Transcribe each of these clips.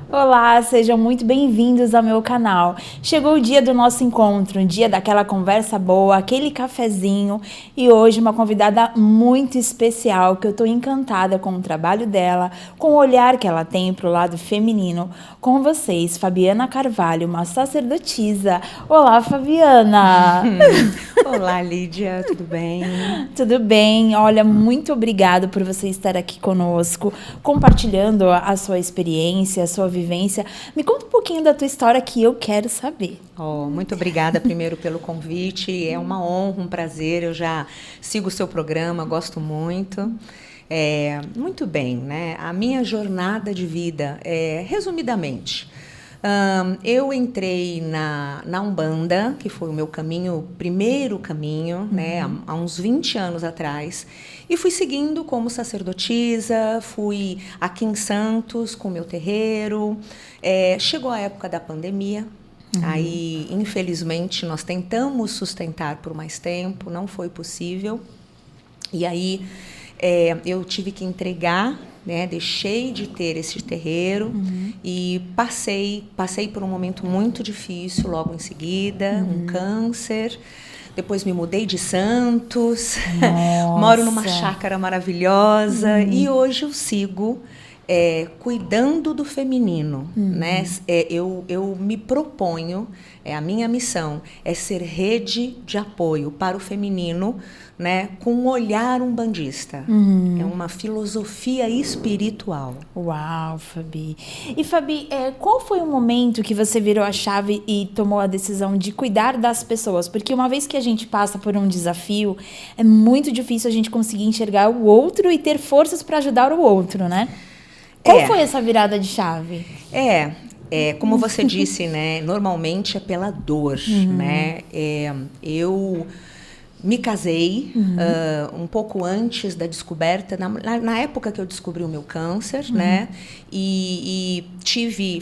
Olá, sejam muito bem-vindos ao meu canal. Chegou o dia do nosso encontro, um dia daquela conversa boa, aquele cafezinho e hoje uma convidada muito especial que eu estou encantada com o trabalho dela, com o olhar que ela tem para o lado feminino. Com vocês, Fabiana Carvalho, uma sacerdotisa. Olá, Fabiana! Olá, Lídia, tudo bem? Tudo bem? Olha, muito obrigado por você estar aqui conosco, compartilhando a sua experiência, a sua vivência. Me conta um pouquinho da tua história que eu quero saber. Muito obrigada primeiro pelo convite, é uma honra, um prazer, eu já sigo o seu programa, gosto muito. Muito bem, né? A minha jornada de vida, resumidamente, eu entrei na Umbanda, que foi o meu caminho, primeiro caminho, né, há uns 20 anos atrás, e fui seguindo como sacerdotisa, fui aqui em Santos com o meu terreiro. Chegou a época da pandemia, aí, infelizmente, nós tentamos sustentar por mais tempo, não foi possível, e aí eu tive que entregar, né, deixei de ter esse terreiro e passei por um momento muito difícil logo em seguida, um câncer. Depois me mudei de Santos, moro numa chácara maravilhosa e hoje eu sigo cuidando do feminino, né? Eu me proponho, a minha missão é ser rede de apoio para o feminino, né, com um olhar umbandista. É uma filosofia espiritual. Uau, Fabi. E Fabi, qual foi o momento que você virou a chave e tomou a decisão de cuidar das pessoas? Porque uma vez que a gente passa por um desafio, é muito difícil a gente conseguir enxergar o outro e ter forças para ajudar o outro, né? Qual foi essa virada de chave? Como você disse, né? Normalmente é pela dor, né? Eu me casei um pouco antes da descoberta, na época que eu descobri o meu câncer, né? E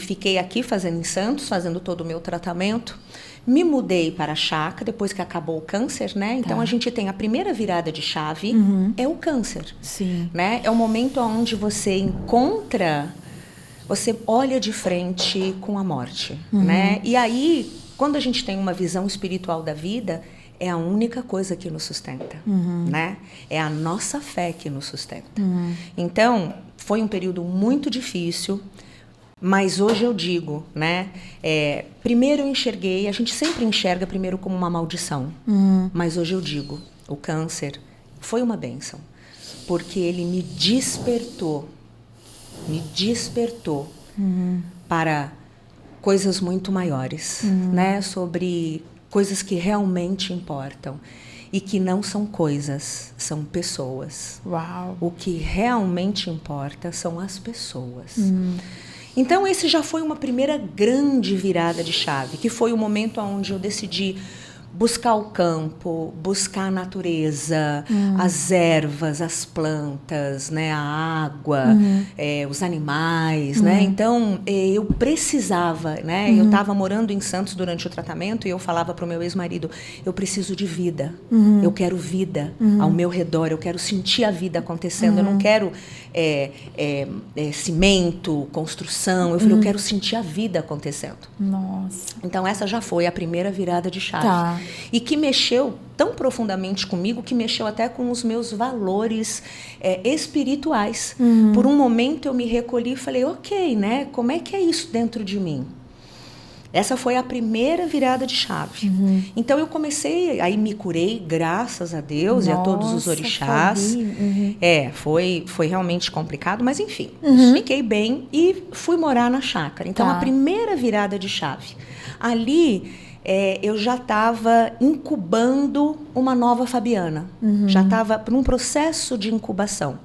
fiquei aqui em Santos, fazendo todo o meu tratamento. Me mudei para a chácara depois que acabou o câncer, né? Então a gente tem a primeira virada de chave, é o câncer. Sim. Né? É o momento onde você olha de frente com a morte, né? E aí, quando a gente tem uma visão espiritual da vida, é a única coisa que nos sustenta, né? É a nossa fé que nos sustenta. Então, foi um período muito difícil, mas hoje eu digo, né? Primeiro eu enxerguei, a gente sempre enxerga primeiro como uma maldição, mas hoje eu digo, o câncer foi uma bênção, porque ele me despertou para coisas muito maiores, né? Sobre coisas que realmente importam e que não são coisas, são pessoas. Uau. O que realmente importa são as pessoas. Então, esse já foi uma primeira grande virada de chave, que foi o momento onde eu decidi buscar o campo, buscar a natureza, as ervas, as plantas, né, a água, os animais, né? Então, eu precisava, né? Eu estava morando em Santos durante o tratamento e eu falava para o meu ex-marido, eu preciso de vida, eu quero vida ao meu redor, eu quero sentir a vida acontecendo, eu não quero cimento, construção, eu falei, eu quero sentir a vida acontecendo. Nossa. Então, essa já foi a primeira virada de chave. Tá. E que mexeu tão profundamente comigo, que mexeu até com os meus valores espirituais. Por um momento eu me recolhi e falei, ok, né? Como é que é isso dentro de mim? Essa foi a primeira virada de chave. Então eu comecei, aí me curei, graças a Deus. Nossa, e a todos os orixás. Foi realmente complicado, mas enfim, fiquei bem e fui morar na chácara. Então a primeira virada de chave. Ali eu já estava incubando uma nova Fabiana. Já estava num processo de incubação.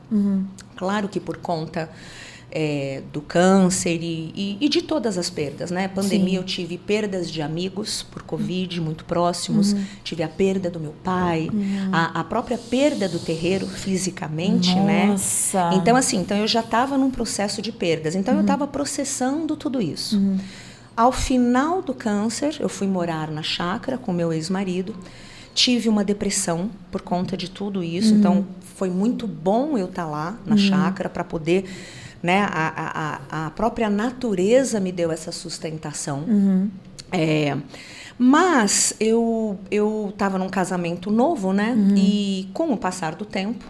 Claro que por conta do câncer e de todas as perdas, né? Pandemia, eu tive perdas de amigos por Covid, muito próximos. Tive a perda do meu pai, a própria perda do terreiro fisicamente, Nossa. né? Então eu já estava num processo de perdas. Então eu estava processando tudo isso. Ao final do câncer, eu fui morar na chácara com meu ex-marido. Tive uma depressão por conta de tudo isso. Então, foi muito bom eu estar lá na chácara para poder né? A própria natureza me deu essa sustentação. Mas eu estava num casamento novo, né? E com o passar do tempo,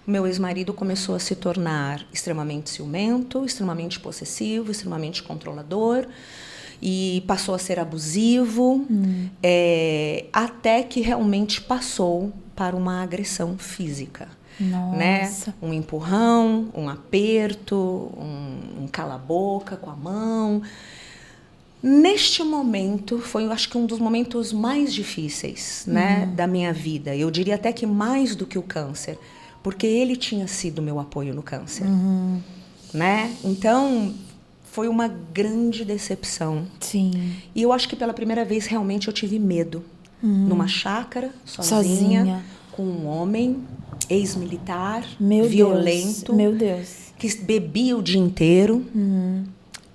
o meu ex-marido começou a se tornar extremamente ciumento, extremamente possessivo, extremamente controlador, e passou a ser abusivo, até que realmente passou para uma agressão física. Nossa. Né? Um empurrão, um aperto, um cala-boca com a mão. Neste momento, foi, eu acho que um dos momentos mais difíceis, né, da minha vida. Eu diria até que mais do que o câncer, porque ele tinha sido meu apoio no câncer. Né? Então, foi uma grande decepção. Sim. E eu acho que pela primeira vez, realmente, eu tive medo. Numa chácara, sozinha, com um homem ex-militar, violento. Meu Deus. Que bebia o dia inteiro.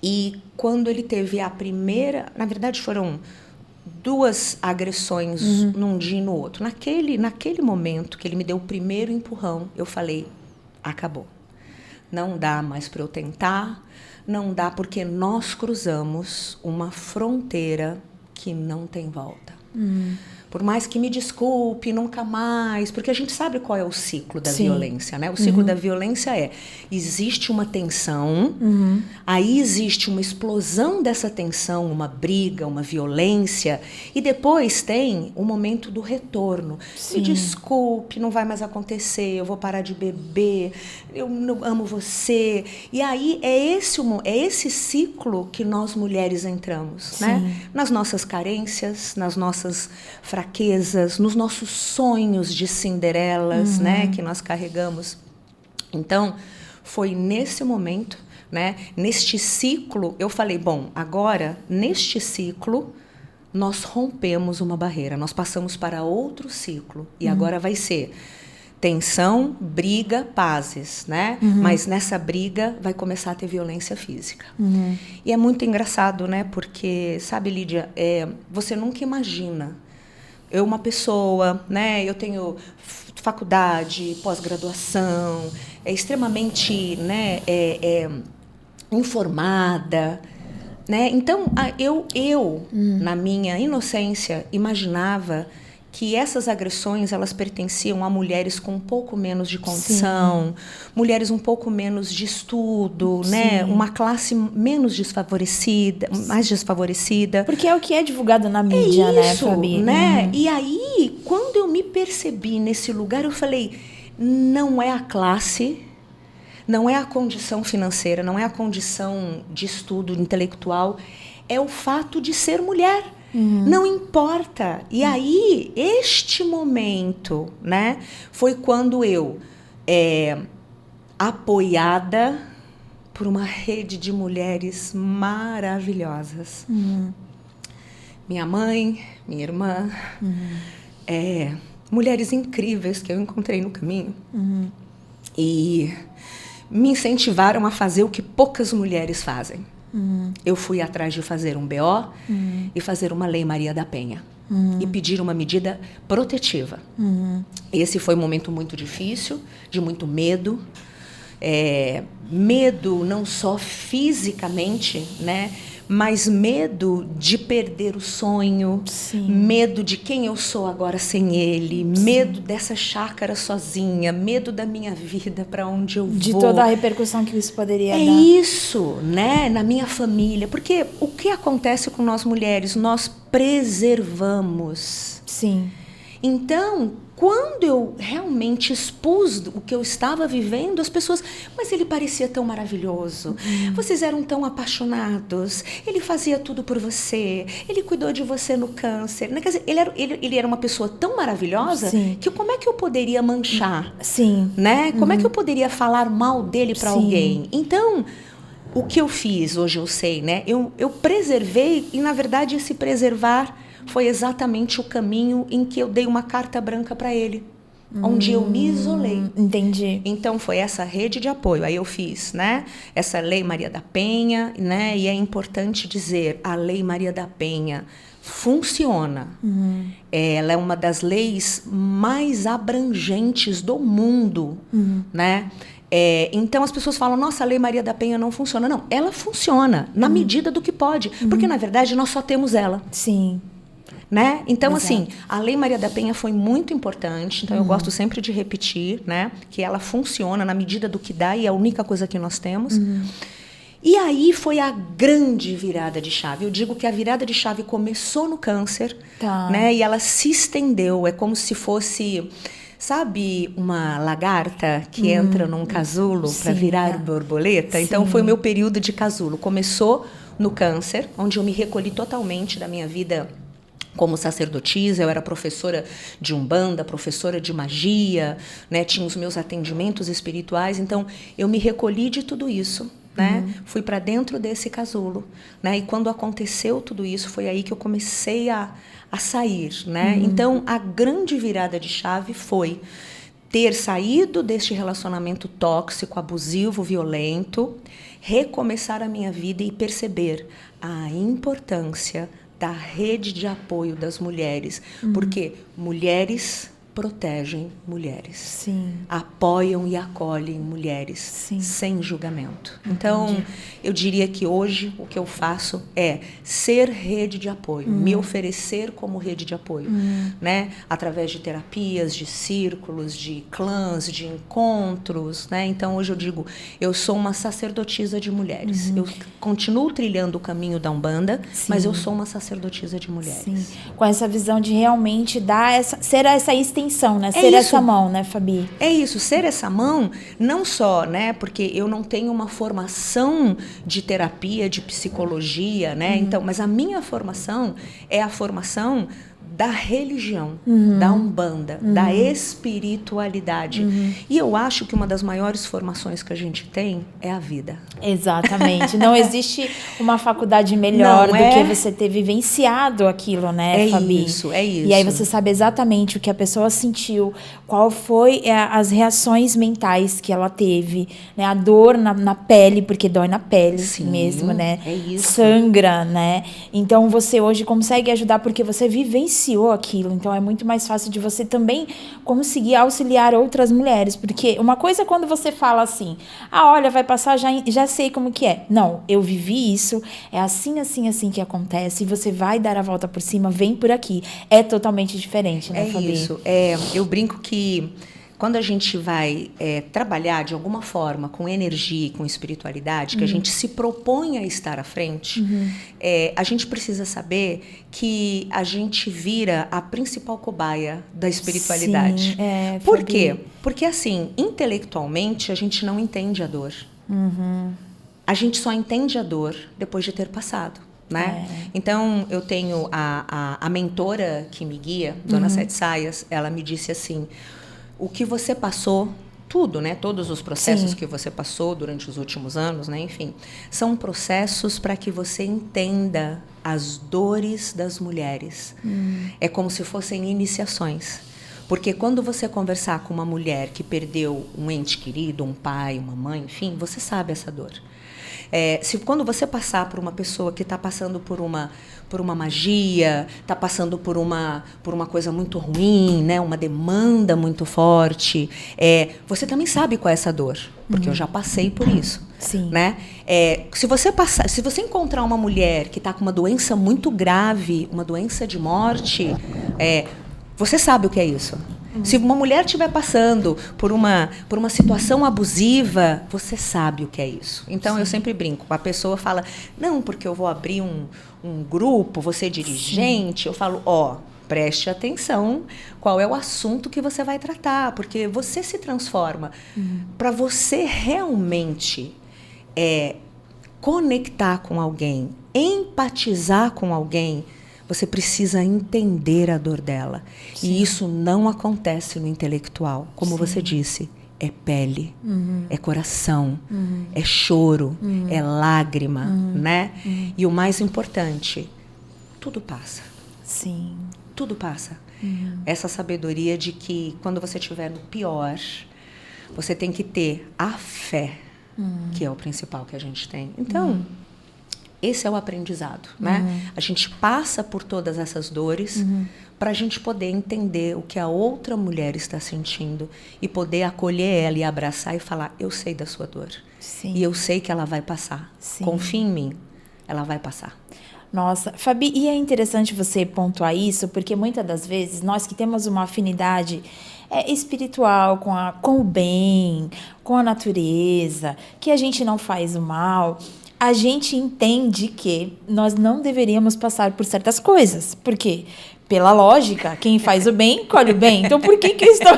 E quando ele teve a primeira... Na verdade, foram 2 agressões num dia e no outro. Naquele momento que ele me deu o primeiro empurrão, eu falei, acabou. Não dá mais para eu tentar, não dá, porque nós cruzamos uma fronteira que não tem volta. Por mais que me desculpe, nunca mais, porque a gente sabe qual é o ciclo da violência, né? O ciclo da violência existe uma tensão, aí existe uma explosão dessa tensão, uma briga, uma violência, e depois tem o momento do retorno. Me desculpe, não vai mais acontecer, eu vou parar de beber, eu não amo você. E aí é esse ciclo que nós mulheres entramos, né? Nas nossas carências, nas nossas fraquezas, nos nossos sonhos de Cinderelas, né, que nós carregamos. Então, foi nesse momento, né, neste ciclo, eu falei, bom, agora, neste ciclo, nós rompemos uma barreira, nós passamos para outro ciclo, e agora vai ser tensão, briga, pazes, né? Mas nessa briga vai começar a ter violência física. E é muito engraçado, né, porque, sabe, Lídia, você nunca imagina. Eu, uma pessoa, né, eu tenho faculdade, pós-graduação, extremamente, né, informada, né? Então, eu na minha inocência, imaginava que essas agressões, elas pertenciam a mulheres com um pouco menos de condição, mulheres um pouco menos de estudo, né? Uma classe menos desfavorecida, mais desfavorecida. Porque é o que é divulgado na mídia, né, Fabi? Né? E aí, quando eu me percebi nesse lugar, eu falei, não é a classe, não é a condição financeira, não é a condição de estudo intelectual, é o fato de ser mulher. Não importa. E aí, este momento, né, foi quando eu, apoiada por uma rede de mulheres maravilhosas, minha mãe, minha irmã, mulheres incríveis que eu encontrei no caminho, e me incentivaram a fazer o que poucas mulheres fazem. Eu fui atrás de fazer um BO e fazer uma Lei Maria da Penha e pedir uma medida protetiva. Esse foi um momento muito difícil, de muito medo. Medo não só fisicamente, né, mas medo de perder o sonho, medo de quem eu sou agora sem ele, medo dessa chácara sozinha, medo da minha vida, para onde eu vou. De toda a repercussão que isso poderia dar. É isso, né? Na minha família. Porque o que acontece com nós mulheres? Nós preservamos. Sim. Então, quando eu realmente expus o que eu estava vivendo, as pessoas... Mas ele parecia tão maravilhoso. Vocês eram tão apaixonados. Ele fazia tudo por você. Ele cuidou de você no câncer. Né? Quer dizer, ele era uma pessoa tão maravilhosa que como é que eu poderia manchar? Né? Como é que eu poderia falar mal dele para alguém? Então, o que eu fiz, hoje eu sei, né? Eu preservei, e na verdade esse preservar foi exatamente o caminho em que eu dei uma carta branca para ele, onde eu me isolei. Entendi. Então foi essa rede de apoio. Aí eu fiz, né, essa Lei Maria da Penha, né, e é importante dizer, a Lei Maria da Penha funciona. Ela é uma das leis mais abrangentes do mundo, né? Então as pessoas falam, nossa, a Lei Maria da Penha não funciona. Não, ela funciona na medida do que pode, porque na verdade nós só temos ela. Sim. Né? Então, Exato. assim, a Lei Maria da Penha foi muito importante, então eu gosto sempre de repetir, né, que ela funciona na medida do que dá e é a única coisa que nós temos. E aí foi a grande virada de chave. Eu digo que a virada de chave começou no câncer, né, e ela se estendeu, é como se fosse... Sabe uma lagarta que entra num casulo para virar borboleta? Sim. Então, foi o meu período de casulo. Começou no câncer, onde eu me recolhi totalmente da minha vida como sacerdotisa. Eu era professora de umbanda, professora de magia, né? Tinha os meus atendimentos espirituais. Então, eu me recolhi de tudo isso. Né? Fui para dentro desse casulo, né? E quando aconteceu tudo isso, foi aí que eu comecei a sair, né? Então, a grande virada de chave foi ter saído deste relacionamento tóxico, abusivo, violento, recomeçar a minha vida e perceber a importância da rede de apoio das mulheres, porque mulheres protegem mulheres, Sim. apoiam e acolhem mulheres, Sim. sem julgamento. Então, eu diria que hoje o que eu faço é ser rede de apoio, me oferecer como rede de apoio, né? Através de terapias, de círculos, de clãs, de encontros, né? Então, hoje eu digo, eu sou uma sacerdotisa de mulheres. Eu continuo trilhando o caminho da Umbanda, mas eu sou uma sacerdotisa de mulheres. Sim. Com essa visão de realmente dar ser essa extensão, né? Ser isso. essa mão, né, Fabi? É isso, ser essa mão, não só, né, porque eu não tenho uma formação de terapia, de psicologia, né, então, mas a minha formação é a formação da religião, da Umbanda, da espiritualidade. E eu acho que uma das maiores formações que a gente tem é a vida. Exatamente. Não existe uma faculdade melhor do que você ter vivenciado aquilo, né, Fabi? É isso. E aí você sabe exatamente o que a pessoa sentiu, qual foi as reações mentais que ela teve, né? A dor na pele, porque dói na pele mesmo, né? É isso. Sangra, né? Então você hoje consegue ajudar porque você vivenciou aquilo. Então é muito mais fácil de você também conseguir auxiliar outras mulheres. Porque uma coisa é quando você fala assim, olha, vai passar, já sei como que é. Não, eu vivi isso, é assim que acontece, e você vai dar a volta por cima, vem por aqui. É totalmente diferente, né, Fabi? É isso. Eu brinco que quando a gente vai trabalhar de alguma forma com energia e com espiritualidade, que a gente se propõe a estar à frente, a gente precisa saber que a gente vira a principal cobaia da espiritualidade. Sim, Por quê? Porque, assim, intelectualmente, a gente não entende a dor. A gente só entende a dor depois de ter passado. Né? Então, eu tenho a mentora que me guia, Dona Sete Saias, ela me disse assim, o que você passou, tudo, né? Todos os processos que você passou durante os últimos anos, né? Enfim, são processos para que você entenda as dores das mulheres. É como se fossem iniciações. Porque quando você conversar com uma mulher que perdeu um ente querido, um pai, uma mãe, enfim, você sabe essa dor. Quando você passar por uma pessoa que está passando por uma magia, está passando por uma coisa muito ruim, né? Uma demanda muito forte, você também sabe qual é essa dor, porque eu já passei por isso. Sim. Né? Se você encontrar uma mulher que está com uma doença muito grave, uma doença de morte, você sabe o que é isso. Se uma mulher estiver passando por uma situação abusiva, você sabe o que é isso. Então, eu sempre brinco. A pessoa fala, não, porque eu vou abrir um grupo, vou ser dirigente. Eu falo, preste atenção qual é o assunto que você vai tratar, porque você se transforma. Para você realmente conectar com alguém, empatizar com alguém, você precisa entender a dor dela. Sim. E isso não acontece no intelectual. Como você disse, é pele, é coração, é choro, é lágrima, né? E o mais importante, tudo passa. Sim. Tudo passa. Essa sabedoria de que quando você estiver no pior, você tem que ter a fé, que é o principal que a gente tem. Então... Esse é o aprendizado, né? A gente passa por todas essas dores para a gente poder entender o que a outra mulher está sentindo e poder acolher ela e abraçar e falar, eu sei da sua dor. Sim. E eu sei que ela vai passar. Sim. Confia em mim, ela vai passar. Nossa, Fabi, e é interessante você pontuar isso, porque muitas das vezes nós que temos uma afinidade espiritual com o bem, com a natureza, que a gente não faz o mal, a gente entende que nós não deveríamos passar por certas coisas. Por quê? Pela lógica, quem faz o bem, colhe o bem. Então, por que eu estou...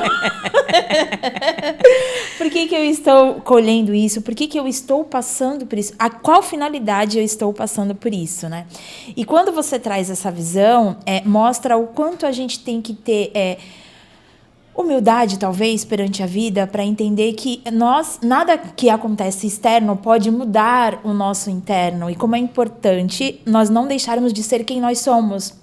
Por que eu estou colhendo isso? Por que eu estou passando por isso? A qual finalidade eu estou passando por isso, né? E quando você traz essa visão, mostra o quanto a gente tem que ter... humildade, talvez, perante a vida, para entender que nada que acontece externo pode mudar o nosso interno. E como é importante nós não deixarmos de ser quem nós somos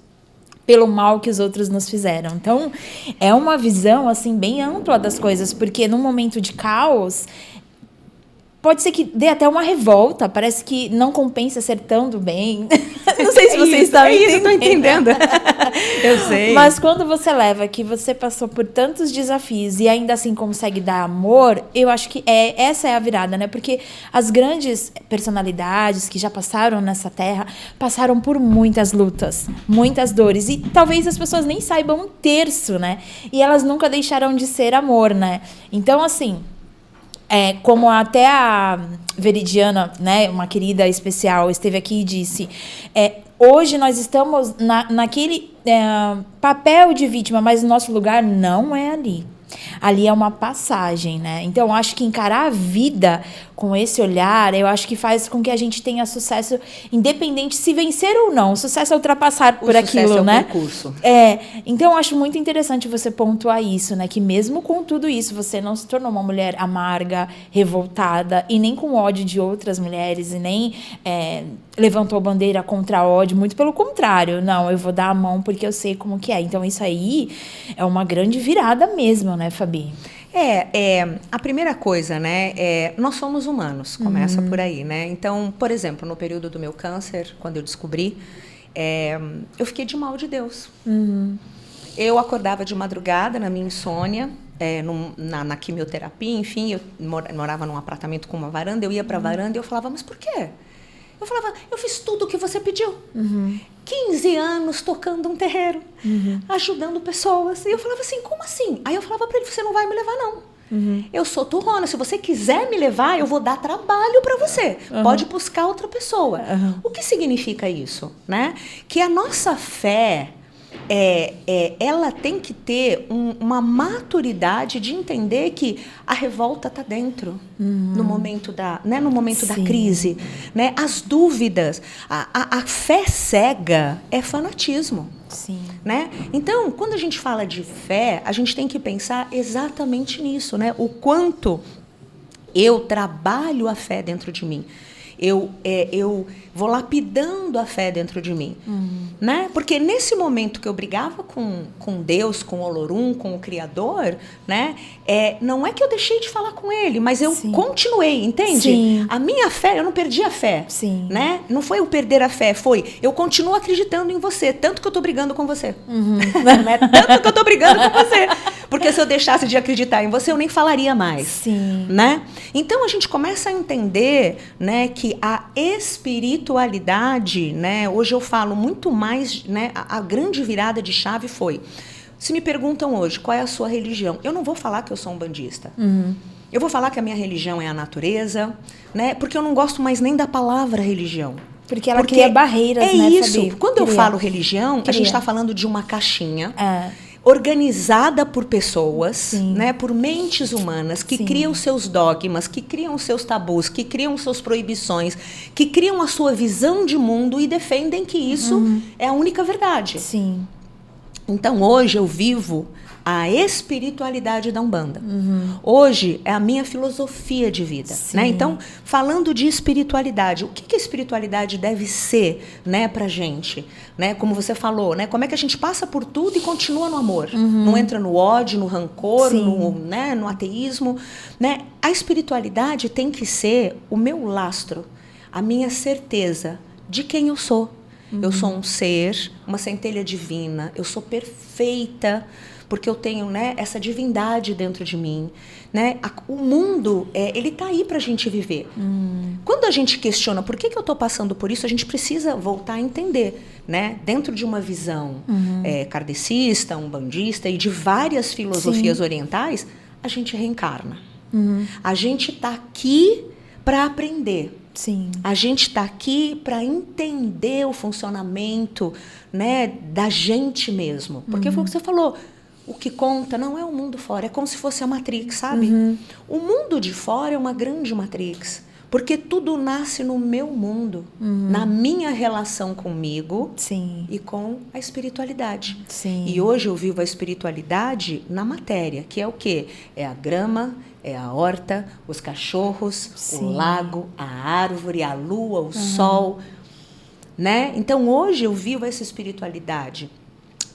pelo mal que os outros nos fizeram. Então, é uma visão, assim, bem ampla das coisas, porque num momento de caos, pode ser que dê até uma revolta, parece que não compensa ser tão do bem. Não sei se você está me entendendo. Estou entendendo. Eu sei. Mas quando você leva que você passou por tantos desafios e ainda assim consegue dar amor, eu acho que essa é a virada, né? Porque as grandes personalidades que já passaram nessa terra passaram por muitas lutas, muitas dores. E talvez as pessoas nem saibam um terço, né? E elas nunca deixaram de ser amor, né? Então, assim... como até a Veridiana, né, uma querida especial, esteve aqui e disse, hoje nós estamos naquele papel de vítima, mas o nosso lugar não é ali. Ali é uma passagem, né? Então, eu acho que encarar a vida com esse olhar, eu acho que faz com que a gente tenha sucesso, independente se vencer ou não. O sucesso é ultrapassar por aquilo, né? O percurso. Então, eu acho muito interessante você pontuar isso, né? Que mesmo com tudo isso, você não se tornou uma mulher amarga, revoltada, e nem com ódio de outras mulheres, e nem levantou bandeira contra ódio. Muito pelo contrário. Não, eu vou dar a mão porque eu sei como que é. Então, isso aí é uma grande virada mesmo, né, Fabi? A primeira coisa, né, nós somos humanos, começa por aí, né? Então, por exemplo, no período do meu câncer, quando eu descobri, eu fiquei de mal de Deus. Eu acordava de madrugada na minha insônia, na quimioterapia, enfim, eu morava num apartamento com uma varanda, eu ia para a varanda e eu falava, mas por quê? Eu falava, eu fiz tudo o que você pediu. 15 anos tocando um terreiro, ajudando pessoas. E eu falava assim, como assim? Aí eu falava para ele, você não vai me levar, não. Eu sou turrona, se você quiser me levar, eu vou dar trabalho para você. Pode buscar outra pessoa. O que significa isso? Né? Que a nossa fé... ela tem que ter uma maturidade de entender que a revolta está dentro, no momento da crise, né? As dúvidas, a fé cega é fanatismo. Sim. Né? Então, quando a gente fala de fé, a gente tem que pensar exatamente nisso, né? O quanto eu trabalho a fé dentro de mim. Eu vou lapidando a fé dentro de mim. Né? Porque nesse momento que eu brigava com Deus, com o Olorum, com o Criador, né? Não é que eu deixei de falar com ele, mas eu continuei, entende? Sim. A minha fé, eu não perdi a fé. Sim. Né? Não foi eu perder a fé, foi eu continuo acreditando em você, tanto que eu tô brigando com você. Né? Tanto que eu tô brigando com você. Porque se eu deixasse de acreditar em você, eu nem falaria mais. Sim. Né? Então, a gente começa a entender, né, que a espiritualidade, né, hoje eu falo muito mais, né, a grande virada de chave foi, se me perguntam hoje, qual é a sua religião? Eu não vou falar que eu sou umbandista. Eu vou falar que a minha religião é a natureza, né, porque eu não gosto mais nem da palavra religião. Porque ela cria barreiras, né, isso. Fabi? Quando eu falo religião, a gente está falando de uma caixinha... organizada por pessoas, né, por mentes humanas que criam seus dogmas, que criam seus tabus, que criam suas proibições, que criam a sua visão de mundo e defendem que isso é a única verdade. Sim. Então, hoje eu vivo a espiritualidade da Umbanda. Hoje é a minha filosofia de vida. Né? Então, falando de espiritualidade, o que a espiritualidade deve ser, né, pra gente? Né? Como você falou, né? Como é que a gente passa por tudo e continua no amor? Não entra no ódio, no rancor, no ateísmo. Né? A espiritualidade tem que ser o meu lastro, a minha certeza de quem eu sou. Eu sou um ser, uma centelha divina, eu sou perfeita, porque eu tenho, né, essa divindade dentro de mim. Né? O mundo, ele está aí para a gente viver. Quando a gente questiona por que eu estou passando por isso, a gente precisa voltar a entender. Né? Dentro de uma visão kardecista, umbandista e de várias filosofias orientais, a gente reencarna. A gente está aqui para aprender. Sim. A gente está aqui para entender o funcionamento, né, da gente mesmo. Porque foi o que você falou. O que conta não é o mundo fora, é como se fosse a Matrix, sabe? O mundo de fora é uma grande Matrix. Porque tudo nasce no meu mundo, na minha relação comigo e com a espiritualidade. Sim. E hoje eu vivo a espiritualidade na matéria, que é o quê? É a grama, é a horta, os cachorros, o lago, a árvore, a lua, o sol. Né? Então, hoje eu vivo essa espiritualidade.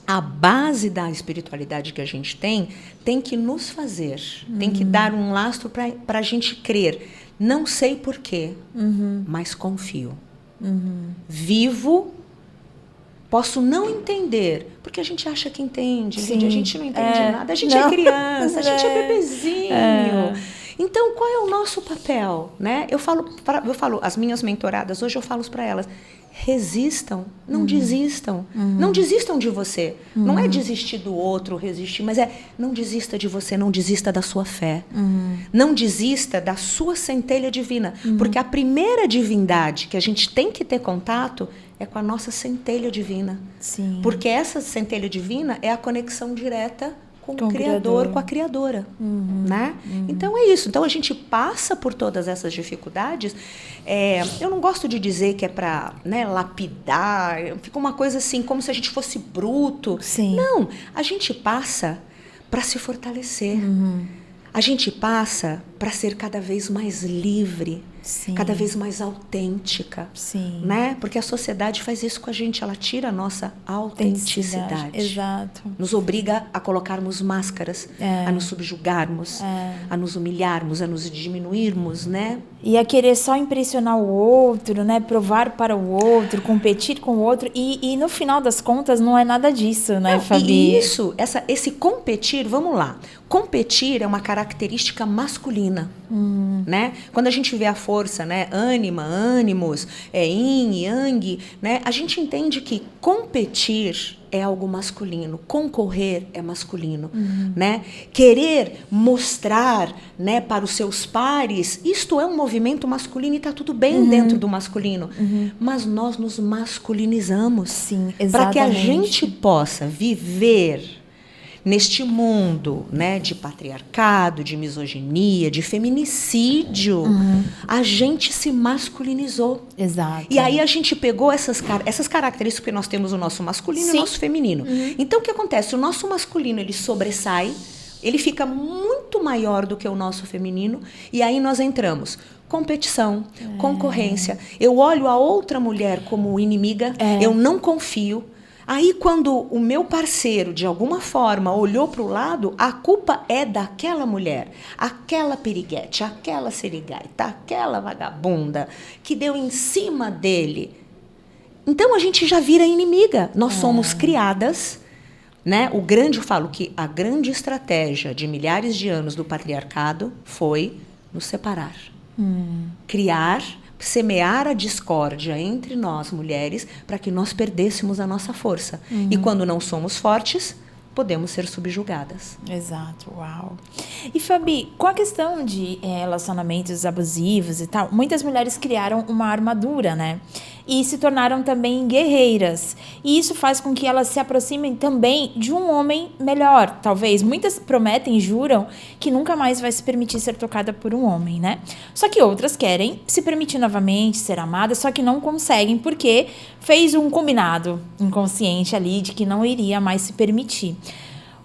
A base da espiritualidade que a gente tem que nos fazer, tem que dar um lastro para a gente crer. Não sei porquê, mas confio. Vivo, posso não entender, porque a gente acha que entende, a gente não entende nada, a gente é criança, a gente é bebezinho. Então, qual é o nosso papel? Né? Eu falo, as minhas mentoradas, hoje eu falo para elas, resistam, não desistam. Não desistam de você. Não é desistir do outro, resistir, mas não desista de você, não desista da sua fé. Não desista da sua centelha divina. Porque a primeira divindade que a gente tem que ter contato é com a nossa centelha divina. Sim. Porque essa centelha divina é a conexão direta com o Criador, com a Criadora. Né? Então, é isso. Então, a gente passa por todas essas dificuldades. Eu não gosto de dizer que é para, né, lapidar. Fica uma coisa assim, como se a gente fosse bruto. Sim. Não, a gente passa para se fortalecer. A gente passa para ser cada vez mais livre, cada vez mais autêntica. Né? Porque a sociedade faz isso com a gente, ela tira a nossa autenticidade. Exato. Nos obriga a colocarmos máscaras, a nos subjugarmos, a nos humilharmos, a nos diminuirmos, né? E a querer só impressionar o outro, né? Provar para o outro, competir com o outro. E no final das contas não é nada disso, né, Fabi? E isso, esse competir, vamos lá. Competir é uma característica masculina, né? Quando a gente vê a força, né? Ânima, ânimos, yin, yang, né? A gente entende que competir é algo masculino, concorrer é masculino, né? Querer mostrar, né, para os seus pares, isto é um movimento masculino e está tudo bem dentro do masculino, mas nós nos masculinizamos. Sim, exatamente. Para que a gente possa viver neste mundo, né, de patriarcado, de misoginia, de feminicídio, a gente se masculinizou. Exato. E aí a gente pegou essas características, porque nós temos o nosso masculino e o nosso feminino. Então, o que acontece? O nosso masculino, ele sobressai, ele fica muito maior do que o nosso feminino, e aí nós entramos. Competição, concorrência. Eu olho a outra mulher como inimiga, eu não confio. Aí, quando o meu parceiro, de alguma forma, olhou para o lado, a culpa é daquela mulher, aquela piriguete, aquela sirigaita, aquela vagabunda que deu em cima dele. Então, a gente já vira inimiga. Nós somos criadas, né? Eu falo que a grande estratégia de milhares de anos do patriarcado foi nos separar. Criar, semear a discórdia entre nós, mulheres, para que nós perdêssemos a nossa força. E quando não somos fortes, podemos ser subjugadas. Exato, uau. E Fabi, com a questão de relacionamentos abusivos e tal, muitas mulheres criaram uma armadura, né? E se tornaram também guerreiras. E isso faz com que elas se aproximem também de um homem melhor, talvez. Muitas prometem, juram, que nunca mais vai se permitir ser tocada por um homem, né? Só que outras querem se permitir novamente, ser amadas, só que não conseguem porque fez um combinado inconsciente ali de que não iria mais se permitir.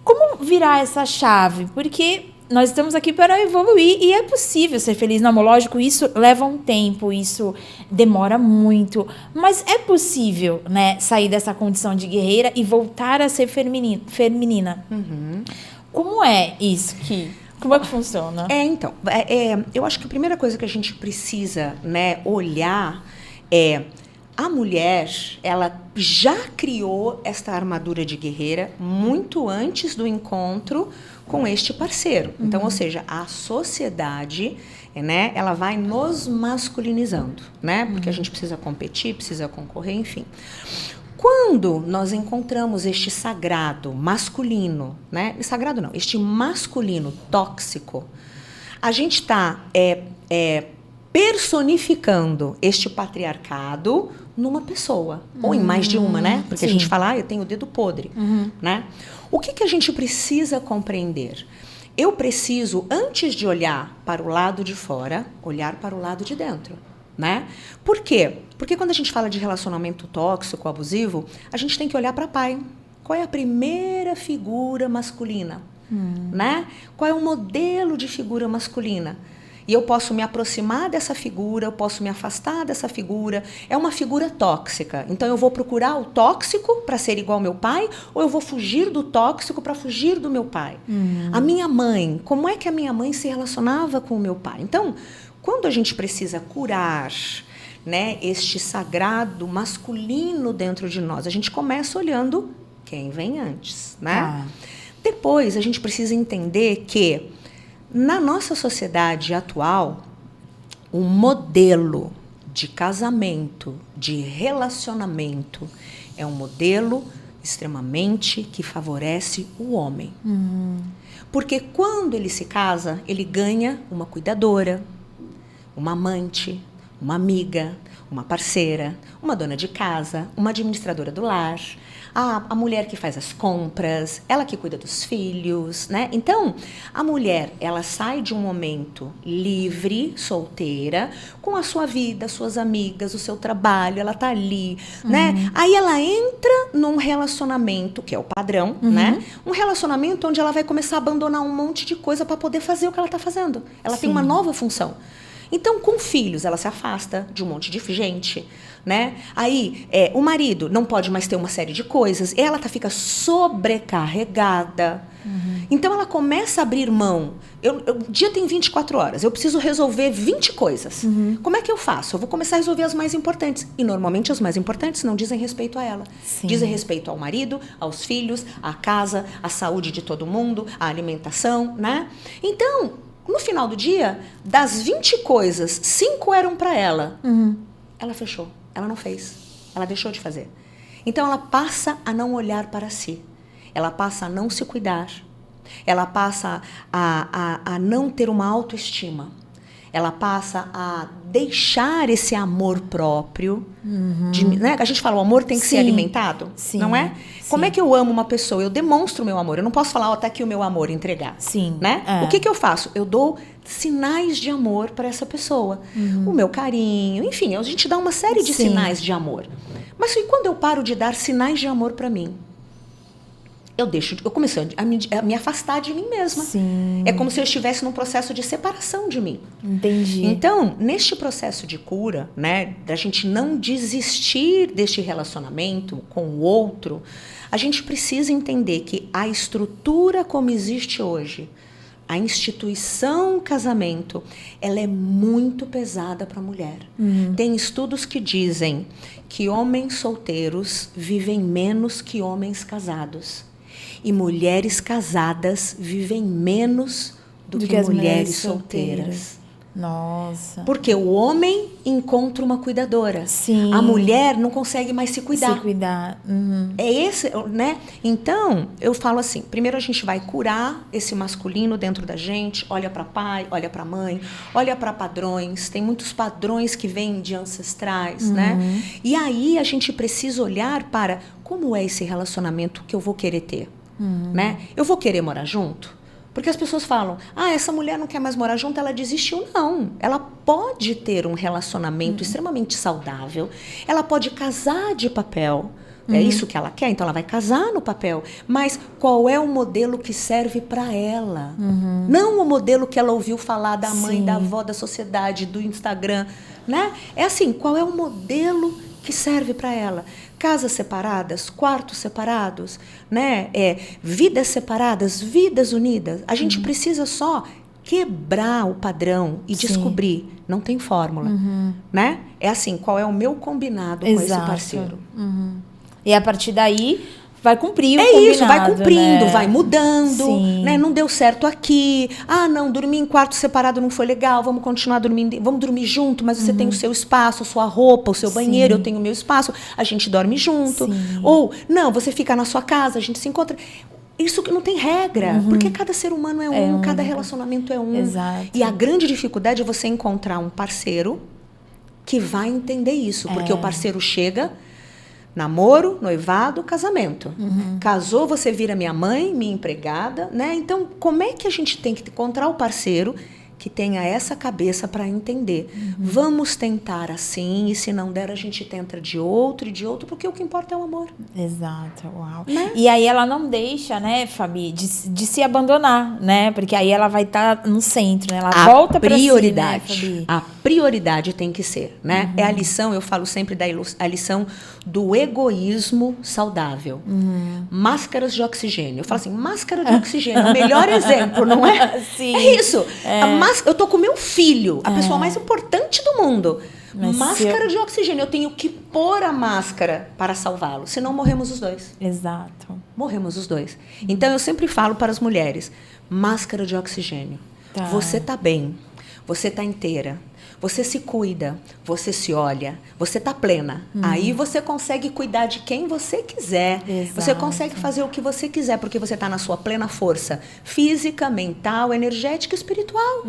Como virar essa chave? Porque nós estamos aqui para evoluir e é possível ser feliz no amor. Lógico, isso leva um tempo, isso demora muito, mas é possível, né, sair dessa condição de guerreira e voltar a ser feminina. Como é isso? Como é que funciona? Eu acho que a primeira coisa que a gente precisa, né, olhar é A mulher, ela já criou esta armadura de guerreira muito antes do encontro com este parceiro. Então, ou seja, a sociedade, né, ela vai nos masculinizando, né? Porque a gente precisa competir, precisa concorrer, enfim. Quando nós encontramos este sagrado masculino, né? Sagrado não, este masculino tóxico, a gente está personificando este patriarcado numa pessoa, ou em mais de uma, né? Porque sim. a gente fala, eu tenho o dedo podre, né? O que a gente precisa compreender? Eu preciso, antes de olhar para o lado de fora, olhar para o lado de dentro, né? Por quê? Porque quando a gente fala de relacionamento tóxico, abusivo, a gente tem que olhar para pai. Qual é a primeira figura masculina? Né? Qual é o modelo de figura masculina? E eu posso me aproximar dessa figura, eu posso me afastar dessa figura. É uma figura tóxica. Então, eu vou procurar o tóxico para ser igual ao meu pai, ou eu vou fugir do tóxico para fugir do meu pai? A minha mãe, como é que a minha mãe se relacionava com o meu pai? Então, quando a gente precisa curar, né, este sagrado masculino dentro de nós, a gente começa olhando quem vem antes, né? Depois, a gente precisa entender que na nossa sociedade atual, o modelo de casamento, de relacionamento, é um modelo extremamente que favorece o homem. Porque quando ele se casa, ele ganha uma cuidadora, uma amante, uma amiga, uma parceira, uma dona de casa, uma administradora do lar, a mulher que faz as compras, ela que cuida dos filhos, né? Então, a mulher, ela sai de um momento livre, solteira, com a sua vida, suas amigas, o seu trabalho, ela tá ali, né? Aí ela entra num relacionamento, que é o padrão, né? Um relacionamento onde ela vai começar a abandonar um monte de coisa para poder fazer o que ela tá fazendo. Ela tem uma nova função. Então, com filhos, ela se afasta de um monte de gente, né? Aí, o marido não pode mais ter uma série de coisas, ela fica sobrecarregada. Então, ela começa a abrir mão. O dia tem 24 horas, eu preciso resolver 20 coisas. Como é que eu faço? Eu vou começar a resolver as mais importantes. E, normalmente, as mais importantes não dizem respeito a ela. Sim. Dizem respeito ao marido, aos filhos, à casa, à saúde de todo mundo, à alimentação, né? Então, no final do dia, das 20 coisas, 5 eram para ela. Ela fechou, ela não fez, ela deixou de fazer. Então, ela passa a não olhar para si, ela passa a não se cuidar, ela passa a não ter uma autoestima, ela passa a deixar esse amor próprio. Né? A gente fala, o amor tem que ser alimentado, não é? Como é que eu amo uma pessoa? Eu demonstro o meu amor. Eu não posso falar, tá aqui o meu amor, entregar. Né? O que eu faço? Eu dou sinais de amor para essa pessoa. O meu carinho, enfim, a gente dá uma série de sinais de amor. Mas e quando eu paro de dar sinais de amor para mim? Eu começo a me afastar de mim mesma. É como se eu estivesse num processo de separação de mim. Entendi. Então, neste processo de cura, né, da gente não desistir deste relacionamento com o outro, a gente precisa entender que a estrutura como existe hoje, a instituição casamento, ela é muito pesada para a mulher. Tem estudos que dizem que homens solteiros vivem menos que homens casados. E mulheres casadas vivem menos do que mulheres solteiras. Nossa. Porque o homem encontra uma cuidadora. Sim. A mulher não consegue mais se cuidar. Se cuidar. É esse, né? Então, eu falo assim, primeiro a gente vai curar esse masculino dentro da gente, olha para pai, olha para mãe, olha para padrões, tem muitos padrões que vêm de ancestrais, né? E aí a gente precisa olhar para como é esse relacionamento que eu vou querer ter, né? Eu vou querer morar junto? Porque as pessoas falam, essa mulher não quer mais morar junto, ela desistiu. Não, ela pode ter um relacionamento extremamente saudável, ela pode casar de papel, é isso que ela quer, então ela vai casar no papel. Mas qual é o modelo que serve para ela? Não o modelo que ela ouviu falar da mãe, da avó, da sociedade, do Instagram, né? É assim, qual é o modelo que serve para ela? Casas separadas, quartos separados, né? Vidas separadas, vidas unidas. A gente precisa só quebrar o padrão e descobrir. Não tem fórmula, né? É assim, qual é o meu combinado com esse parceiro? E a partir daí vai cumprir o combinado, isso, vai cumprindo, vai mudando, Sim. né? Não deu certo aqui. Ah, não, dormir em quarto separado não foi legal. Vamos continuar dormindo, vamos dormir junto, mas você tem o seu espaço, a sua roupa, o seu banheiro, eu tenho o meu espaço, a gente dorme junto. Ou, não, você fica na sua casa, a gente se encontra. Isso que não tem regra, porque cada ser humano é um, cada relacionamento é um. Exato. E a grande dificuldade é você encontrar um parceiro que vai entender isso, porque o parceiro chega, namoro, noivado, casamento. Casou, você vira minha mãe, minha empregada, né? Então, como é que a gente tem que encontrar o parceiro que tenha essa cabeça para entender? Vamos tentar assim, e se não der, a gente tenta de outro e de outro, porque o que importa é o amor. Exato, uau. Né? E aí ela não deixa, né, Fabi, de se abandonar, né? Porque aí ela vai estar no centro, né? Ela volta para si, né, Fabi? A prioridade tem que ser, né? É a lição, eu falo sempre a lição do egoísmo saudável. Máscaras de oxigênio. Eu falo assim, máscara de oxigênio, o melhor exemplo, não é? Sim. É isso. Eu tô com meu filho, a pessoa mais importante do mundo. Mas máscara de oxigênio. Eu tenho que pôr a máscara para salvá-lo, senão morremos os dois. Exato. Morremos os dois. Então, eu sempre falo para as mulheres, máscara de oxigênio. Tá. Você tá bem, você tá inteira, você se cuida, você se olha, você tá plena. Aí você consegue cuidar de quem você quiser. Exato. Você consegue fazer o que você quiser, porque você tá na sua plena força física, mental, energética e espiritual.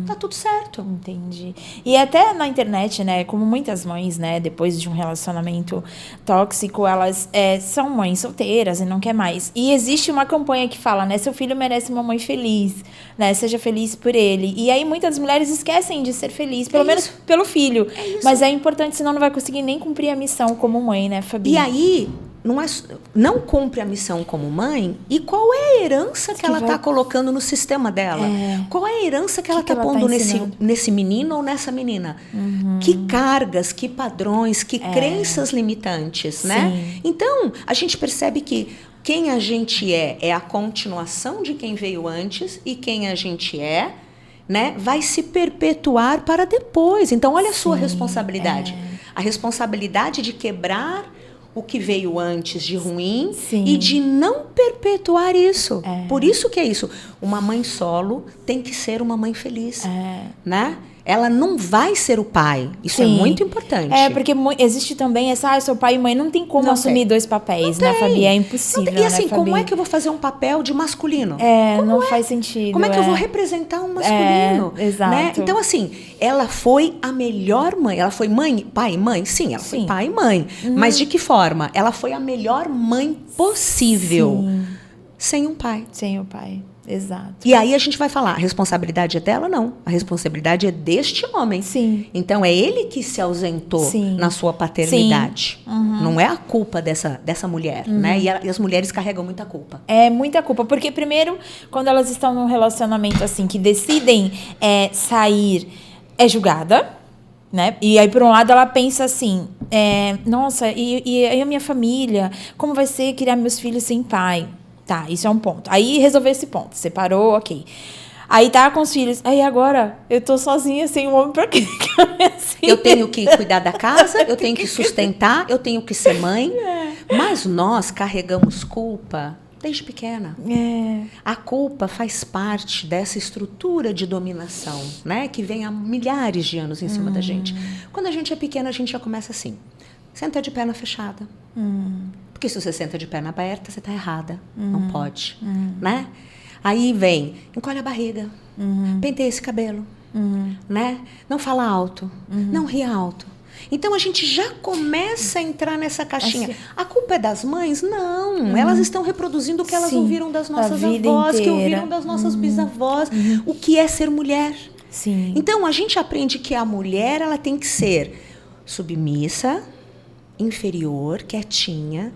Tá tudo certo. Entendi. E até na internet, né, como muitas mães, né, depois de um relacionamento tóxico, elas são mães solteiras e não quer mais. E existe uma campanha que fala, né, seu filho merece uma mãe feliz, né, seja feliz por ele. E aí muitas mulheres esquecem de ser feliz, pelo menos pelo filho. Mas é importante, senão não vai conseguir nem cumprir a missão como mãe, né, Fabi? E aí, não cumpre a missão como mãe, e qual é a herança que ela está colocando no sistema dela? Qual é a herança que ela está pondo nesse menino ou nessa menina? Que cargas, que padrões, que crenças limitantes, né? Então, a gente percebe que quem a gente é a continuação de quem veio antes, e quem a gente é, né, vai se perpetuar para depois. Então, olha a sua responsabilidade. A responsabilidade de quebrar o que veio antes de ruim e de não perpetuar isso. Por isso que é isso. Uma mãe solo tem que ser uma mãe feliz, né? Ela não vai ser o pai. Isso é muito importante. Porque existe também essa, sou pai e mãe, não tem como assumir dois papéis, né, Fabi? É impossível, E assim, né, Fabi? como é que eu vou fazer um papel de masculino? Não faz sentido. Como é que eu vou representar um masculino? Exato. Né? Então, assim, ela foi a melhor mãe. Ela foi mãe, pai e mãe? Sim, ela foi pai e mãe. Mas de que forma? Ela foi a melhor mãe possível. Sem um pai. Sem o pai. Exato. E aí a gente vai falar, a responsabilidade é dela? Não. A responsabilidade é deste homem. Sim. Então, é ele que se ausentou na sua paternidade. Não é a culpa dessa mulher, né? E as mulheres carregam muita culpa. É muita culpa. Porque, primeiro, quando elas estão num relacionamento assim, que decidem sair, é julgada, né? E aí, por um lado, ela pensa assim, nossa, e a minha família? Como vai ser criar meus filhos sem pai? Tá, isso é um ponto. Aí resolveu esse ponto, separou, ok. Aí tá com os filhos. Aí agora eu tô sozinha, sem um homem pra quê? Eu tenho que cuidar da casa, eu tenho que sustentar, eu tenho que ser mãe. Mas nós carregamos culpa desde pequena. A culpa faz parte dessa estrutura de dominação, né? Que vem há milhares de anos em cima da gente. Quando a gente é pequena, a gente já começa assim. Senta de perna fechada. Porque se você senta de perna aberta, você está errada. Não pode. Né? Aí vem, encolhe a barriga, penteia esse cabelo. Né? Não fala alto, não ri alto. Então, a gente já começa a entrar nessa caixinha. A culpa é das mães? Não. Elas estão reproduzindo o que elas ouviram das nossas avós, que ouviram das nossas bisavós. O que é ser mulher. Então, a gente aprende que a mulher ela tem que ser submissa, inferior, quietinha,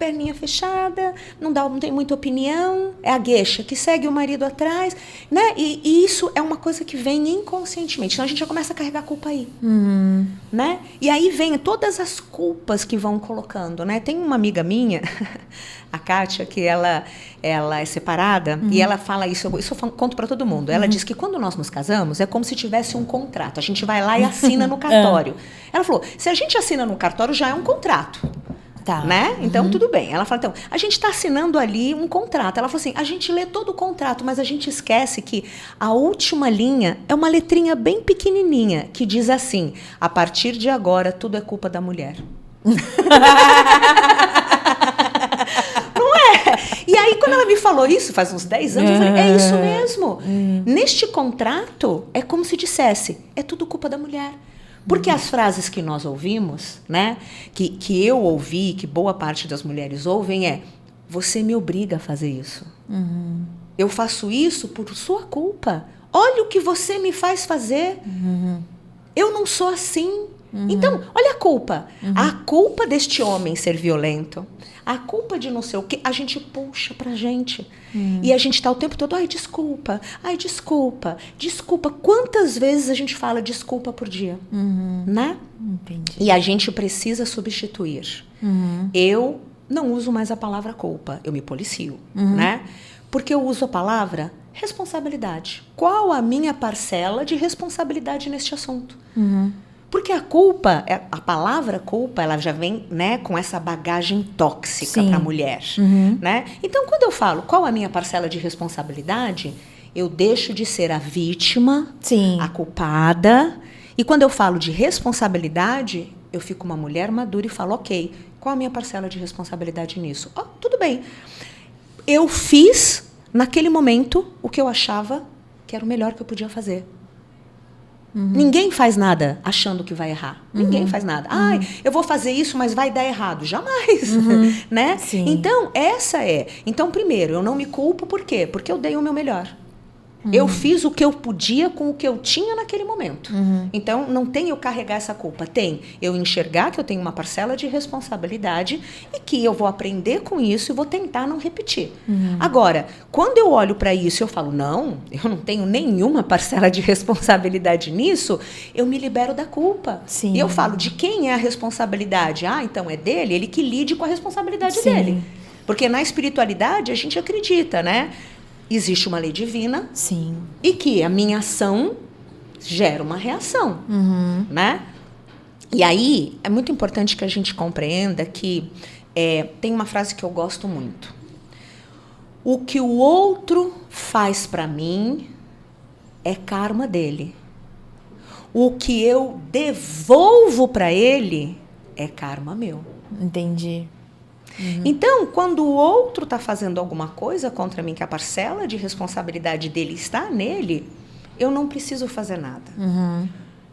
perninha fechada, não tem muita opinião, é a gueixa que segue o marido atrás, né? E isso é uma coisa que vem inconscientemente. Então a gente já começa a carregar a culpa aí, né? E aí vem todas as culpas que vão colocando, né? Tem uma amiga minha, a Kátia, que ela é separada, e ela fala isso eu conto para todo mundo. Ela diz que quando nós nos casamos, é como se tivesse um contrato. A gente vai lá e assina no cartório. Ela falou, se a gente assina no cartório, já é um contrato. Tá. Né? Então, tudo bem. Ela fala, então, a gente está assinando ali um contrato. Ela falou assim, a gente lê todo o contrato, mas a gente esquece que a última linha é uma letrinha bem pequenininha, que diz assim, a partir de agora, tudo é culpa da mulher. Não é? E aí, quando ela me falou isso, faz uns 10 anos, eu falei, é isso mesmo. Neste contrato, é como se dissesse, é tudo culpa da mulher. Porque as frases que nós ouvimos, né, que eu ouvi, que boa parte das mulheres ouvem, é, você me obriga a fazer isso. Eu faço isso por sua culpa. Olha o que você me faz fazer. Eu não sou assim. Então, olha a culpa. A culpa deste homem ser violento, a culpa de não sei o quê, a gente puxa pra gente. E a gente tá o tempo todo, ai, desculpa, desculpa. Quantas vezes a gente fala desculpa por dia? Né? Entendi. E a gente precisa substituir. Eu não uso mais a palavra culpa, eu me policio, né? Porque eu uso a palavra responsabilidade. Qual a minha parcela de responsabilidade neste assunto? Porque a culpa, a palavra culpa, ela já vem, né, com essa bagagem tóxica para a mulher. Né? Então, quando eu falo qual a minha parcela de responsabilidade, eu deixo de ser a vítima, a culpada. E quando eu falo de responsabilidade, eu fico uma mulher madura e falo, ok, qual a minha parcela de responsabilidade nisso? Oh, tudo bem. Eu fiz, naquele momento, o que eu achava que era o melhor que eu podia fazer. Ninguém faz nada achando que vai errar. Ninguém faz nada. Ai, eu vou fazer isso, mas vai dar errado. Jamais. Né? Sim. Então, essa é. Então, primeiro, eu não me culpo, por quê? Porque eu dei o meu melhor. Eu fiz o que eu podia com o que eu tinha naquele momento. Então, não tem eu carregar essa culpa. Tem eu enxergar que eu tenho uma parcela de responsabilidade e que eu vou aprender com isso e vou tentar não repetir. Agora, quando eu olho para isso e eu falo, não, eu não tenho nenhuma parcela de responsabilidade nisso, eu me libero da culpa. Sim. E eu falo, de quem é a responsabilidade? Ah, então é dele? Ele que lide com a responsabilidade dele. Porque na espiritualidade a gente acredita, né? Existe uma lei divina. Sim. E que a minha ação gera uma reação, né? E aí, é muito importante que a gente compreenda que tem uma frase que eu gosto muito. O que o outro faz para mim é karma dele. O que eu devolvo para ele é karma meu. Entendi. Então, quando o outro está fazendo alguma coisa contra mim, que a parcela de responsabilidade dele está nele, eu não preciso fazer nada.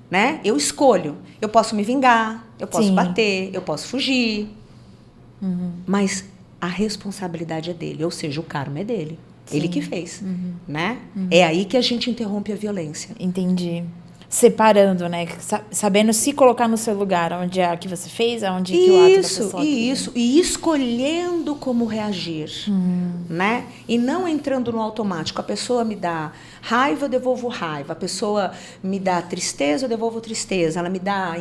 Né? Eu escolho. Eu posso me vingar, eu posso bater, eu posso fugir. Mas a responsabilidade é dele, ou seja, o karma é dele. Ele que fez. Né? É aí que a gente interrompe a violência. Entendi. Separando, né? Sabendo se colocar no seu lugar, onde é que você fez, onde que o ato da pessoa... Isso. E escolhendo como reagir, né? E não entrando no automático. A pessoa me dá raiva, eu devolvo raiva. A pessoa me dá tristeza, eu devolvo tristeza. Ela me dá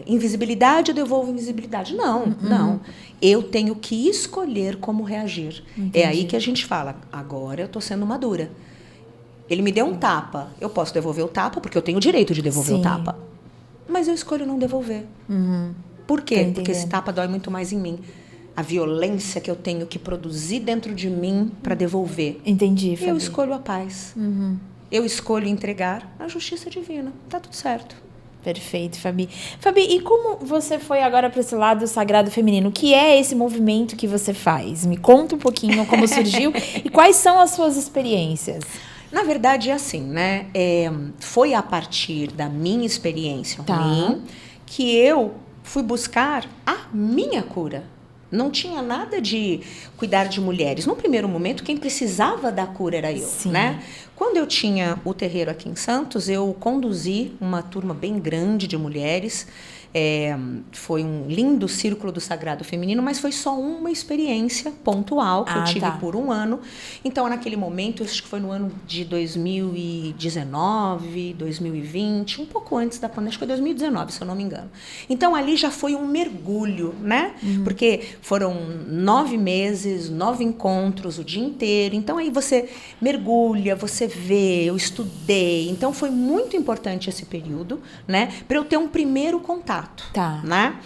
invisibilidade, eu devolvo invisibilidade. Não. Eu tenho que escolher como reagir. Entendi. É aí que a gente fala, agora eu estou sendo madura. Ele me deu um tapa. Eu posso devolver o tapa, porque eu tenho o direito de devolver o tapa. Mas eu escolho não devolver. Por quê? Porque esse tapa dói muito mais em mim. A violência que eu tenho que produzir dentro de mim para devolver. Entendi, Fabi. Eu escolho a paz. Eu escolho entregar a justiça divina. Tá tudo certo. Perfeito, Fabi. Fabi, e como você foi agora para esse lado sagrado feminino? O que é esse movimento que você faz? Me conta um pouquinho como surgiu e quais são as suas experiências. Na verdade, é assim, né? Foi a partir da minha experiência ruim que eu fui buscar a minha cura. Não tinha nada de cuidar de mulheres. No primeiro momento, quem precisava da cura era eu, né? Quando eu tinha o terreiro aqui em Santos, eu conduzi uma turma bem grande de mulheres. Foi um lindo círculo do sagrado feminino, mas foi só uma experiência pontual que eu tive por um ano. Então, naquele momento, acho que foi no ano de 2019, 2020, um pouco antes da pandemia, acho que foi 2019, se eu não me engano. Então, ali já foi um mergulho, né? Porque foram 9 meses, 9 encontros, o dia inteiro. Então, aí você mergulha, você vê, eu estudei. Então, foi muito importante esse período, né? Para eu ter um primeiro contato. Né?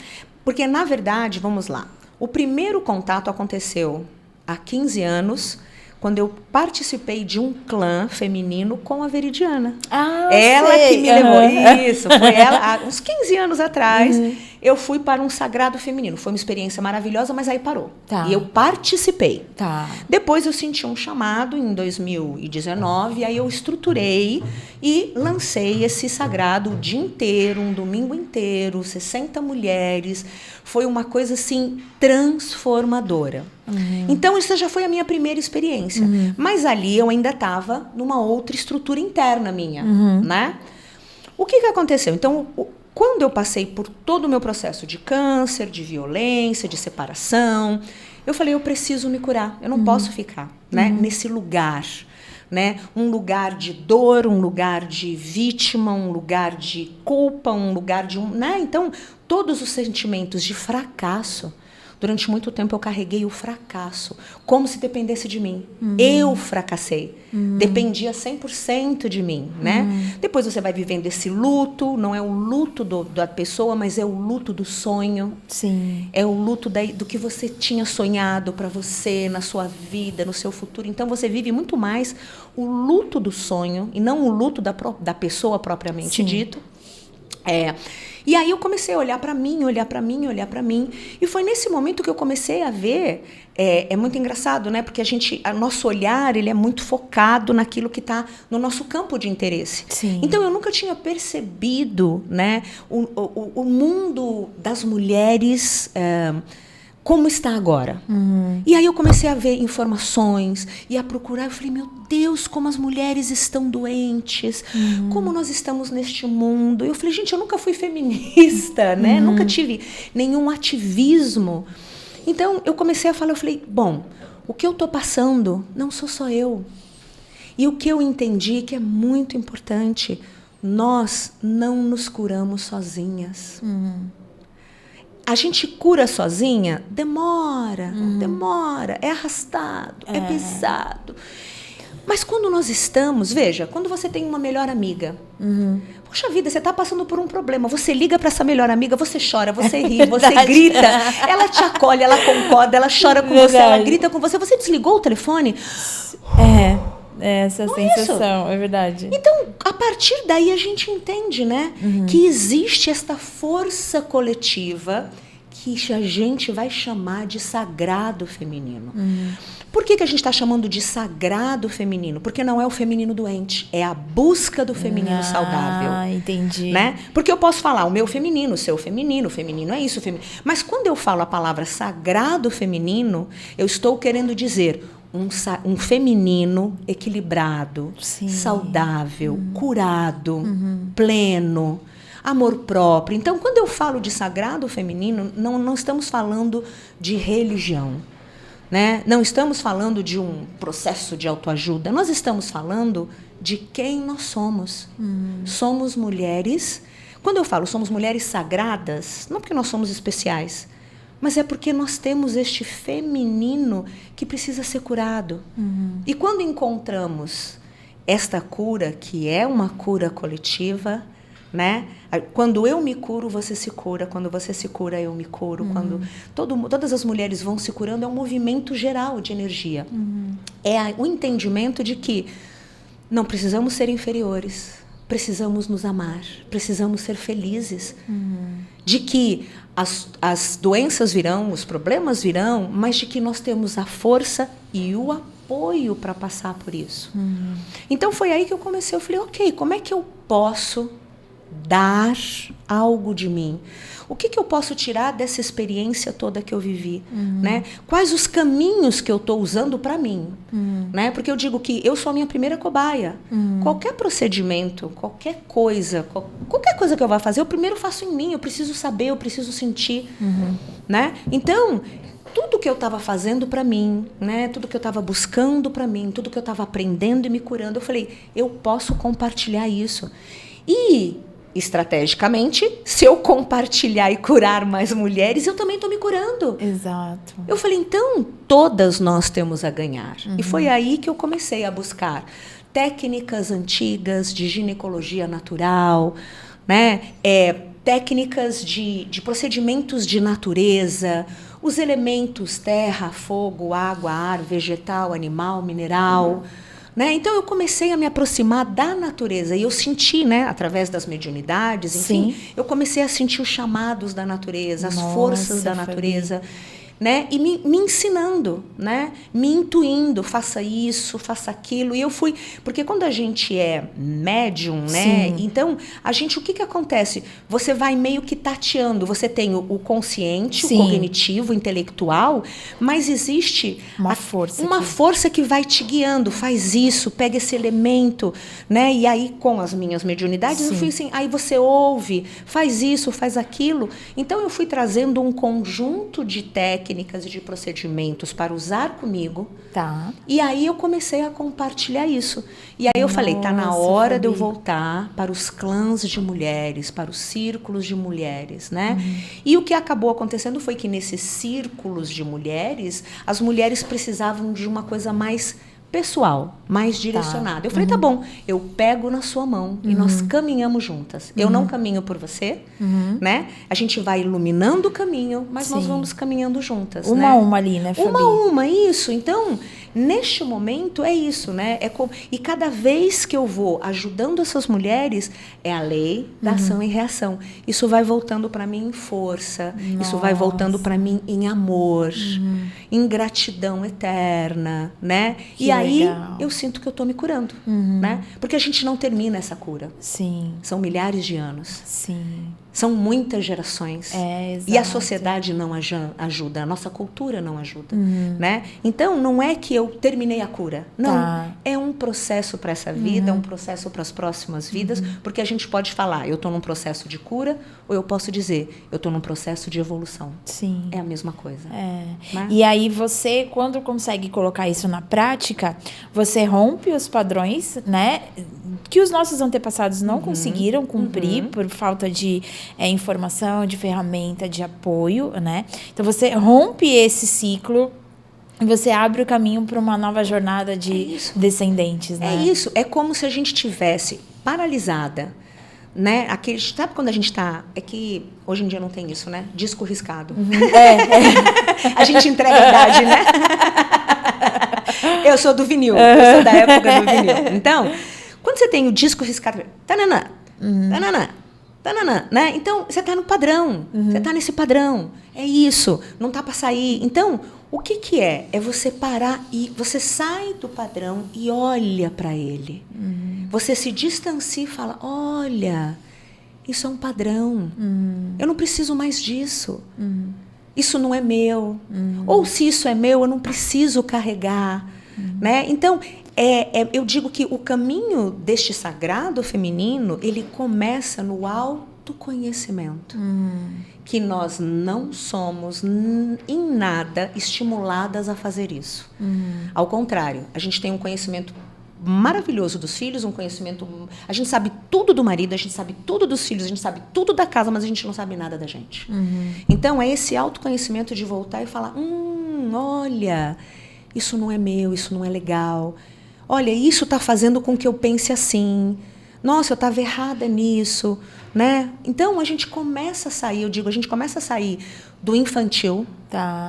Porque, na verdade, vamos lá, o primeiro contato aconteceu há 15 anos, quando eu participei de um clã feminino com a Veridiana. Ela que me levou. Isso, foi ela, há uns 15 anos atrás, eu fui para um sagrado feminino. Foi uma experiência maravilhosa, mas aí parou. E eu participei. Depois eu senti um chamado em 2019, aí eu estruturei e lancei esse sagrado o dia inteiro, um domingo inteiro, 60 mulheres. Foi uma coisa, assim, transformadora. Então, isso já foi a minha primeira experiência. Mas ali eu ainda estava numa outra estrutura interna minha, né? O que aconteceu? Então, quando eu passei por todo o meu processo de câncer, de violência, de separação, eu falei, eu preciso me curar. Eu não posso ficar, né, nesse lugar. Né? Um lugar de dor, um lugar de vítima, um lugar de culpa, um lugar de... né? Então, todos os sentimentos de fracasso, durante muito tempo eu carreguei o fracasso, como se dependesse de mim. Eu fracassei. Dependia 100% de mim, né? Depois você vai vivendo esse luto, não é o luto da pessoa, mas é o luto do sonho. Sim. É o luto do que você tinha sonhado para você, na sua vida, no seu futuro. Então, você vive muito mais o luto do sonho e não o luto da pessoa propriamente dito. E aí eu comecei a olhar para mim, e foi nesse momento que eu comecei a ver, é muito engraçado, né? Porque nosso olhar, ele é muito focado naquilo que está no nosso campo de interesse. Sim. Então eu nunca tinha percebido, né, o mundo das mulheres como está agora. E aí eu comecei a ver informações e a procurar. Eu falei, meu Deus, como as mulheres estão doentes, como nós estamos neste mundo. Eu falei, gente, eu nunca fui feminista, né? Nunca tive nenhum ativismo. Então, eu comecei a falar, eu falei, bom, o que eu estou passando não sou só eu. E o que eu entendi que é muito importante, nós não nos curamos sozinhas. A gente cura sozinha, demora, é arrastado, é pesado. Mas quando nós estamos, veja, quando você tem uma melhor amiga, poxa vida, você está passando por um problema, você liga para essa melhor amiga, você chora, você ri, você grita, ela te acolhe, ela concorda, ela chora com você, ela grita com você, você desligou o telefone? Essa sensação, é verdade. Então, a partir daí a gente entende, né, que existe esta força coletiva que a gente vai chamar de sagrado feminino. Por que a gente está chamando de sagrado feminino? Porque não é o feminino doente, é a busca do feminino saudável. Entendi. Né? Porque eu posso falar o meu feminino, o seu feminino, o feminino é isso, o feminino. Mas quando eu falo a palavra sagrado feminino, eu estou querendo dizer um feminino equilibrado, saudável, curado, pleno, amor próprio. Então, quando eu falo de sagrado feminino, não estamos falando de religião, né? Não estamos falando de um processo de autoajuda. Nós estamos falando de quem nós somos. Somos mulheres. Quando eu falo somos mulheres sagradas, não porque nós somos especiais, mas é porque nós temos este feminino que precisa ser curado. E quando encontramos esta cura, que é uma cura coletiva, né? Quando eu me curo, você se cura. Quando você se cura, eu me curo. Quando todas as mulheres vão se curando, é um movimento geral de energia. É o entendimento de que não precisamos ser inferiores, precisamos nos amar, precisamos ser felizes. De que as doenças virão, os problemas virão, mas de que nós temos a força e o apoio para passar por isso. Então foi aí que eu comecei. Eu falei, ok, como é que eu posso dar algo de mim. O que eu posso tirar dessa experiência toda que eu vivi? Né? Quais os caminhos que eu estou usando para mim? Né? Porque eu digo que eu sou a minha primeira cobaia. Qualquer procedimento, qualquer coisa que eu vá fazer, eu primeiro faço em mim. Eu preciso saber, eu preciso sentir. Né? Então, tudo que eu estava fazendo para mim, né? Tudo que eu estava buscando para mim, tudo que eu estava aprendendo e me curando, eu falei, eu posso compartilhar isso. E, estrategicamente, se eu compartilhar e curar mais mulheres, eu também estou me curando. Exato. Eu falei, então, todas nós temos a ganhar. E foi aí que eu comecei a buscar técnicas antigas de ginecologia natural, né? Técnicas de procedimentos de natureza, os elementos terra, fogo, água, ar, vegetal, animal, mineral. Né? Então, eu comecei a me aproximar da natureza e eu senti, né, através das mediunidades, enfim, eu comecei a sentir os chamados da natureza, as forças da natureza, né? E me ensinando, né? Me intuindo, faça isso, faça aquilo. E eu fui... Porque quando a gente é médium, né? Então, o que acontece? Você vai meio que tateando. Você tem o consciente, o cognitivo, o intelectual, mas existe uma força que vai te guiando. Faz isso, pega esse elemento, né? E aí, com as minhas mediunidades, eu fui assim, aí você ouve, faz isso, faz aquilo. Então, eu fui trazendo um conjunto de técnicas e de procedimentos para usar comigo. Tá. E aí eu comecei a compartilhar isso. E aí eu falei, tá na hora de eu voltar para os clãs de mulheres, para os círculos de mulheres, né? E o que acabou acontecendo foi que nesses círculos de mulheres, as mulheres precisavam de uma coisa mais pessoal, mais direcionada. Eu falei, tá bom, eu pego na sua mão e nós caminhamos juntas. Eu não caminho por você, né? A gente vai iluminando o caminho, mas nós vamos caminhando juntas. Uma a uma ali, né, Fabi? Uma a uma, isso. Então, neste momento, é isso, né? E cada vez que eu vou ajudando essas mulheres, é a lei da ação e reação. Isso vai voltando para mim em força, isso vai voltando para mim em amor, em gratidão eterna, né? E aí eu sinto que eu estou me curando, né? Porque a gente não termina essa cura. Sim. São milhares de anos. Sim. São muitas gerações. Exato. E a sociedade não ajuda, a nossa cultura não ajuda. Né? Então, não é que eu terminei a cura. Não, é um processo para essa vida, é um processo para as próximas vidas, porque a gente pode falar, eu estou num processo de cura, ou eu posso dizer, eu estou num processo de evolução. Sim. É a mesma coisa. Né? E aí você, quando consegue colocar isso na prática, você rompe os padrões, né? Que os nossos antepassados não conseguiram cumprir por falta de informação, de ferramenta, de apoio, né? Então, você rompe esse ciclo e você abre o caminho para uma nova jornada de descendentes, né? É isso. É como se a gente tivesse paralisada, né? Sabe quando a gente está... É que hoje em dia não tem isso, né? Disco riscado. A gente entrega a idade, né? Eu sou do vinil. Eu sou da época do vinil. Então, quando você tem o disco riscado... Tananã, tananã, tananã, né? Então, você está no padrão. Você está nesse padrão. É isso. Não está para sair. Então, o que é? É você parar e você sai do padrão e olha para ele. Você se distancia e fala, olha, isso é um padrão. Eu não preciso mais disso. Isso não é meu. Ou se isso é meu, eu não preciso carregar. Né? Então, eu digo que o caminho deste sagrado feminino, ele começa no autoconhecimento. Que nós não somos em nada estimuladas a fazer isso. Ao contrário, a gente tem um conhecimento maravilhoso dos filhos, um conhecimento... A gente sabe tudo do marido, a gente sabe tudo dos filhos, a gente sabe tudo da casa, mas a gente não sabe nada da gente. Então, é esse autoconhecimento de voltar e falar, olha, isso não é meu, isso não é legal. Olha, isso está fazendo com que eu pense assim. Nossa, eu estava errada nisso, né? Então, a gente começa a sair, a gente começa a sair do infantil,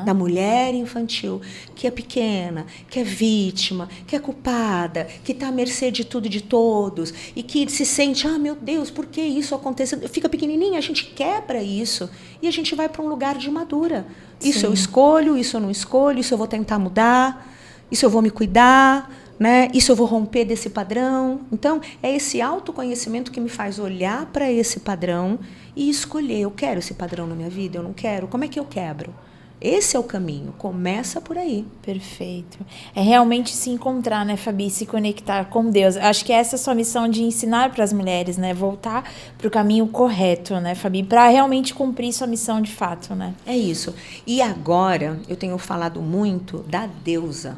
da mulher infantil, que é pequena, que é vítima, que é culpada, que está à mercê de tudo e de todos, e que se sente, meu Deus, por que isso aconteceu? Fica pequenininha, a gente quebra isso, e a gente vai para um lugar de madura. Isso eu escolho, isso eu não escolho, isso eu vou tentar mudar, isso eu vou me cuidar, Né? Isso eu vou romper desse padrão. Então, é esse autoconhecimento que me faz olhar para esse padrão e escolher, eu quero esse padrão na minha vida, eu não quero, como é que eu quebro? Esse é o caminho, começa por aí. Perfeito. É realmente se encontrar, né, Fabi? Se conectar com Deus. Acho que essa é a sua missão de ensinar para as mulheres, né? Voltar para o caminho correto, né, Fabi? Para realmente cumprir sua missão de fato, né? É isso. E agora, eu tenho falado muito da deusa.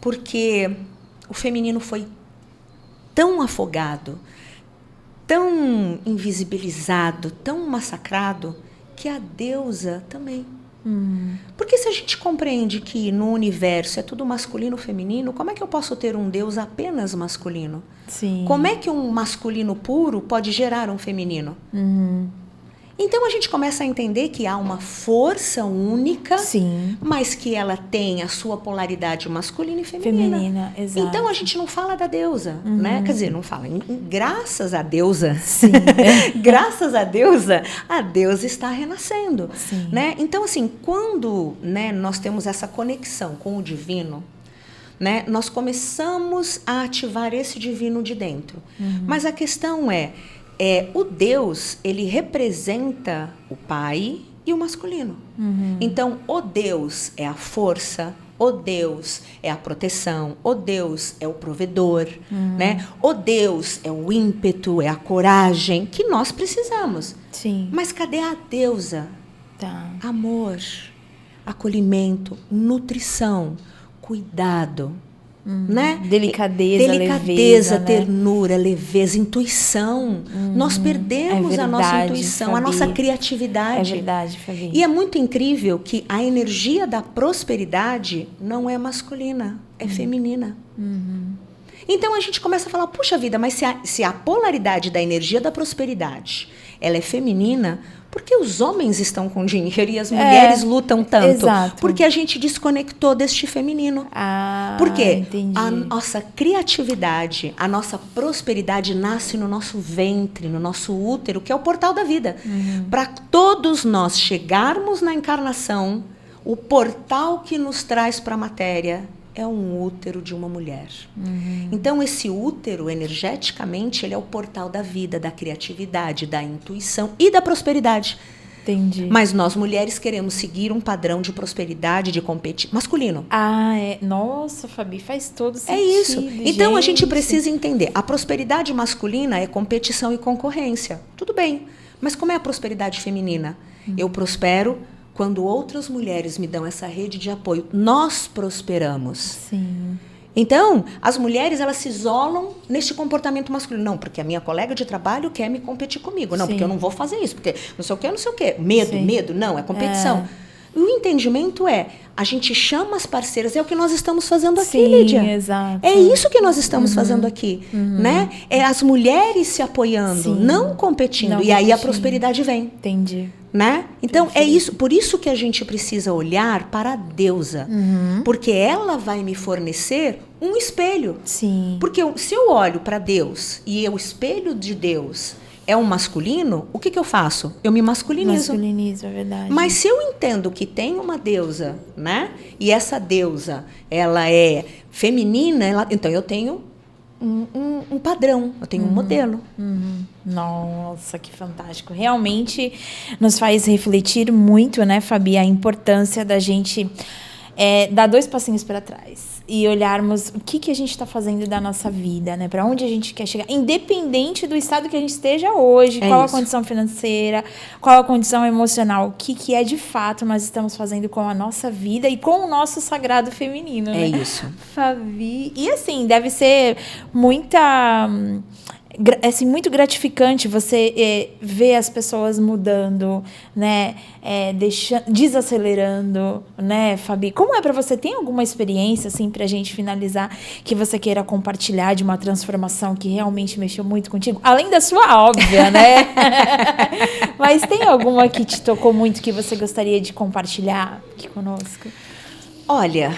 Porque o feminino foi tão afogado, tão invisibilizado, tão massacrado, que a deusa também. Porque se a gente compreende que no universo é tudo masculino e feminino, como é que eu posso ter um Deus apenas masculino? Sim. Como é que um masculino puro pode gerar um feminino? Então a gente começa a entender que há uma força única, Sim. mas que ela tem a sua polaridade masculina e feminina. Feminina, exato. Então a gente não fala da deusa, né? Quer dizer, não fala. Graças a deusa, Sim. graças a deusa está renascendo. Sim. Né? Então, assim, quando, né, nós temos essa conexão com o divino, né, nós começamos a ativar esse divino de dentro. Mas a questão o Deus, ele representa o pai e o masculino. Então, o Deus é a força, o Deus é a proteção, o Deus é o provedor, né? O Deus é o ímpeto, é a coragem que nós precisamos. Sim. Mas cadê a deusa? Tá. Amor, acolhimento, nutrição, cuidado. Né? Delicadeza, leveza, né? ternura, leveza, intuição. Nós perdemos a nossa intuição, Fabi. a nossa criatividade. É verdade, Fabi. E é muito incrível que a energia da prosperidade não é masculina, é feminina. Então a gente começa a falar, puxa vida, mas se a polaridade da energia da prosperidade ela é feminina, por que os homens estão com dinheiro e as mulheres lutam tanto? Exato. Porque a gente desconectou deste feminino. Porque entendi. a nossa criatividade, a nossa prosperidade nasce no nosso ventre, no nosso útero, que é o portal da vida. Para todos nós chegarmos na encarnação, o portal que nos traz para a matéria é um útero de uma mulher. Então, esse útero, energeticamente, ele é o portal da vida, da criatividade, da intuição e da prosperidade. Entendi. Mas nós, mulheres, queremos seguir um padrão de prosperidade, de competição masculino. Nossa, Fabi, faz todo sentido. É isso. Então, a gente gente. precisa entender. A prosperidade masculina é competição e concorrência. Tudo bem. Mas como é a prosperidade feminina? Eu prospero quando outras mulheres me dão essa rede de apoio. Nós prosperamos. Sim. Então, as mulheres, elas se isolam neste comportamento masculino. Não, porque a minha colega de trabalho quer me competir comigo. Não, porque eu não vou fazer isso. Porque não sei o quê, não sei o quê. Medo. Não, é competição. O entendimento a gente chama as parceiras, é o que nós estamos fazendo aqui, Sim, Lídia. Exato. É isso que nós estamos fazendo aqui, né? É as mulheres se apoiando, não competindo. E aí a prosperidade vem. Entendi. Né? Então, é isso, por isso que a gente precisa olhar para a deusa. Porque ela vai me fornecer um espelho. Sim. Porque se eu olho para Deus e o espelho de Deus é um masculino, o que eu faço? Eu me masculinizo. Masculinizo, é verdade. Mas se eu entendo que tem uma deusa, né? E essa deusa, ela é feminina, então eu tenho um padrão, eu tenho um modelo. Nossa, que fantástico. Realmente nos faz refletir muito, né, Fabi, a importância da gente dar 2 passinhos para trás e olharmos o que a gente está fazendo da nossa vida, né? Para onde a gente quer chegar, independente do estado que a gente esteja hoje, qual a condição financeira, qual a condição emocional, o que é de fato nós estamos fazendo com a nossa vida e com o nosso sagrado feminino, né? É isso. Fabi. E assim, deve ser muito gratificante você ver as pessoas mudando, né, desacelerando, né, Fabi? Como é para você? Tem alguma experiência, assim, pra gente finalizar, que você queira compartilhar de uma transformação que realmente mexeu muito contigo? Além da sua óbvia, né? Mas tem alguma que te tocou muito que você gostaria de compartilhar aqui conosco? Olha,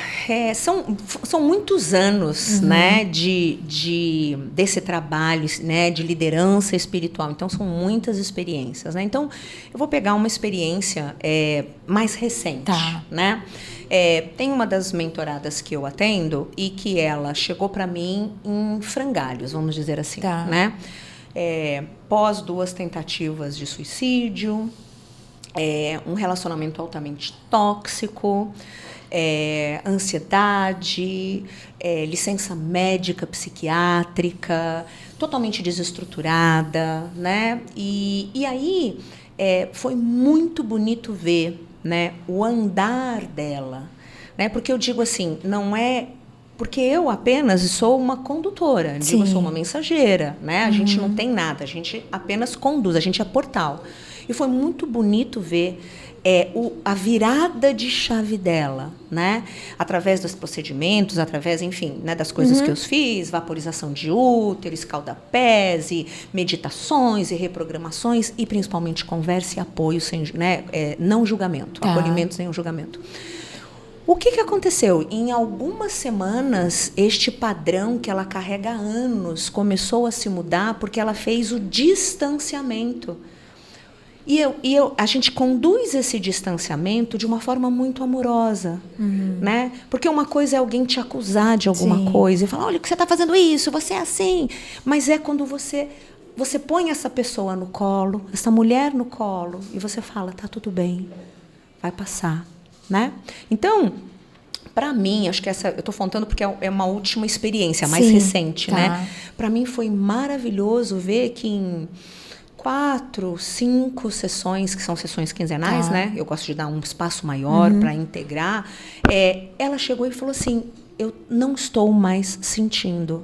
são muitos anos, né, desse trabalho, né, de liderança espiritual. Então, são muitas experiências, né? Então, eu vou pegar uma experiência mais recente, né? Tem uma das mentoradas que eu atendo e que ela chegou para mim em frangalhos, vamos dizer assim, né? Pós 2 tentativas de suicídio, um relacionamento altamente tóxico, ansiedade, licença médica, psiquiátrica, totalmente desestruturada, né? E aí foi muito bonito ver, né, o andar dela, né? Porque eu digo assim, não é porque eu apenas sou uma condutora, digo, eu sou uma mensageira, né? A gente não tem nada, a gente apenas conduz, a gente é portal. E foi muito bonito ver a virada de chave dela, né? Através dos procedimentos, através, enfim, né, das coisas que eu fiz, vaporização de útero, escaldapés, meditações e reprogramações, e principalmente conversa e apoio, sem, né, não julgamento, acolhimento sem julgamento. O que aconteceu? Em algumas semanas, este padrão que ela carrega há anos começou a se mudar porque ela fez o distanciamento. A gente conduz esse distanciamento de uma forma muito amorosa, né? Porque uma coisa é alguém te acusar de alguma coisa e falar, olha, que você está fazendo isso, você é assim. Mas é quando você põe essa pessoa no colo, essa mulher no colo, e você fala, tá tudo bem, vai passar, né? Então, para mim, acho que eu estou contando porque é uma última experiência, mais recente, né? Para mim foi maravilhoso ver que em 4, 5 sessões, que são sessões quinzenais, né? Eu gosto de dar um espaço maior para integrar. Ela chegou e falou assim, eu não estou mais sentindo,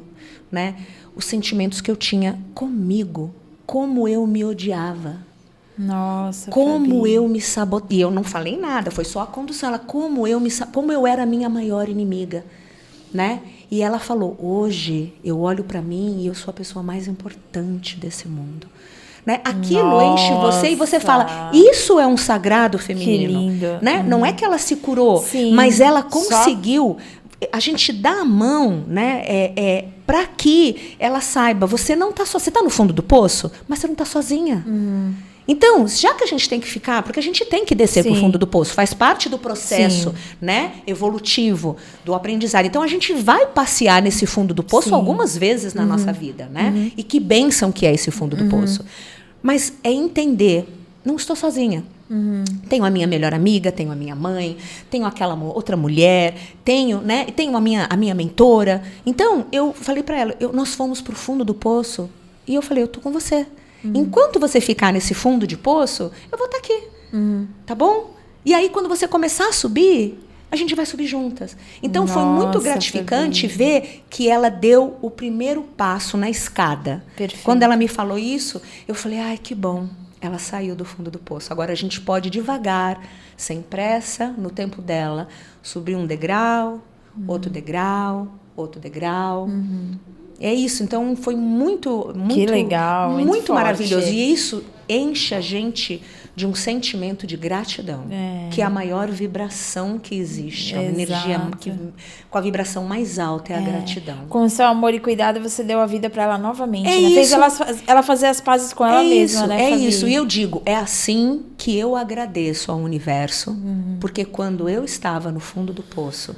né, os sentimentos que eu tinha comigo, como eu me odiava. Nossa, como Fabi. eu me sabotei. E eu não falei nada, foi só a condução. Ela, como eu era a minha maior inimiga, né? E ela falou, hoje eu olho para mim e eu sou a pessoa mais importante desse mundo. Né? Aquilo enche você e você fala, isso é um sagrado feminino. Que lindo. Né? Não é que ela se curou, mas ela conseguiu. A gente dá a mão, né, para que ela saiba, você não está só, você está no fundo do poço, mas você não está sozinha. Então, já que a gente tem que ficar, porque a gente tem que descer para o fundo do poço, faz parte do processo, né, evolutivo, do aprendizado. Então, a gente vai passear nesse fundo do poço algumas vezes na nossa vida, né? E que bênção que é esse fundo do poço. Mas é entender, não estou sozinha. Tenho a minha melhor amiga, tenho a minha mãe, tenho aquela outra mulher, tenho a minha mentora. Então, eu falei para ela, nós fomos para o fundo do poço e eu falei, eu estou com você. Enquanto você ficar nesse fundo de poço, eu vou estar aqui. Tá bom? E aí, quando você começar a subir, a gente vai subir juntas. Então, foi muito gratificante ver que ela deu o primeiro passo na escada. Perfeito. Quando ela me falou isso, eu falei, ai, que bom. Ela saiu do fundo do poço. Agora a gente pode devagar, sem pressa, no tempo dela, subir um degrau, outro degrau, outro degrau. É isso. Então foi muito que legal, muito maravilhoso. E isso enche a gente de um sentimento de gratidão, que é a maior vibração que existe. A energia com a vibração mais alta é a gratidão. Com o seu amor e cuidado, você deu a vida para ela novamente. Né? Fez ela fazer as pazes com ela mesma, né, Fabi? Isso. E eu digo, é assim que eu agradeço ao universo, porque quando eu estava no fundo do poço,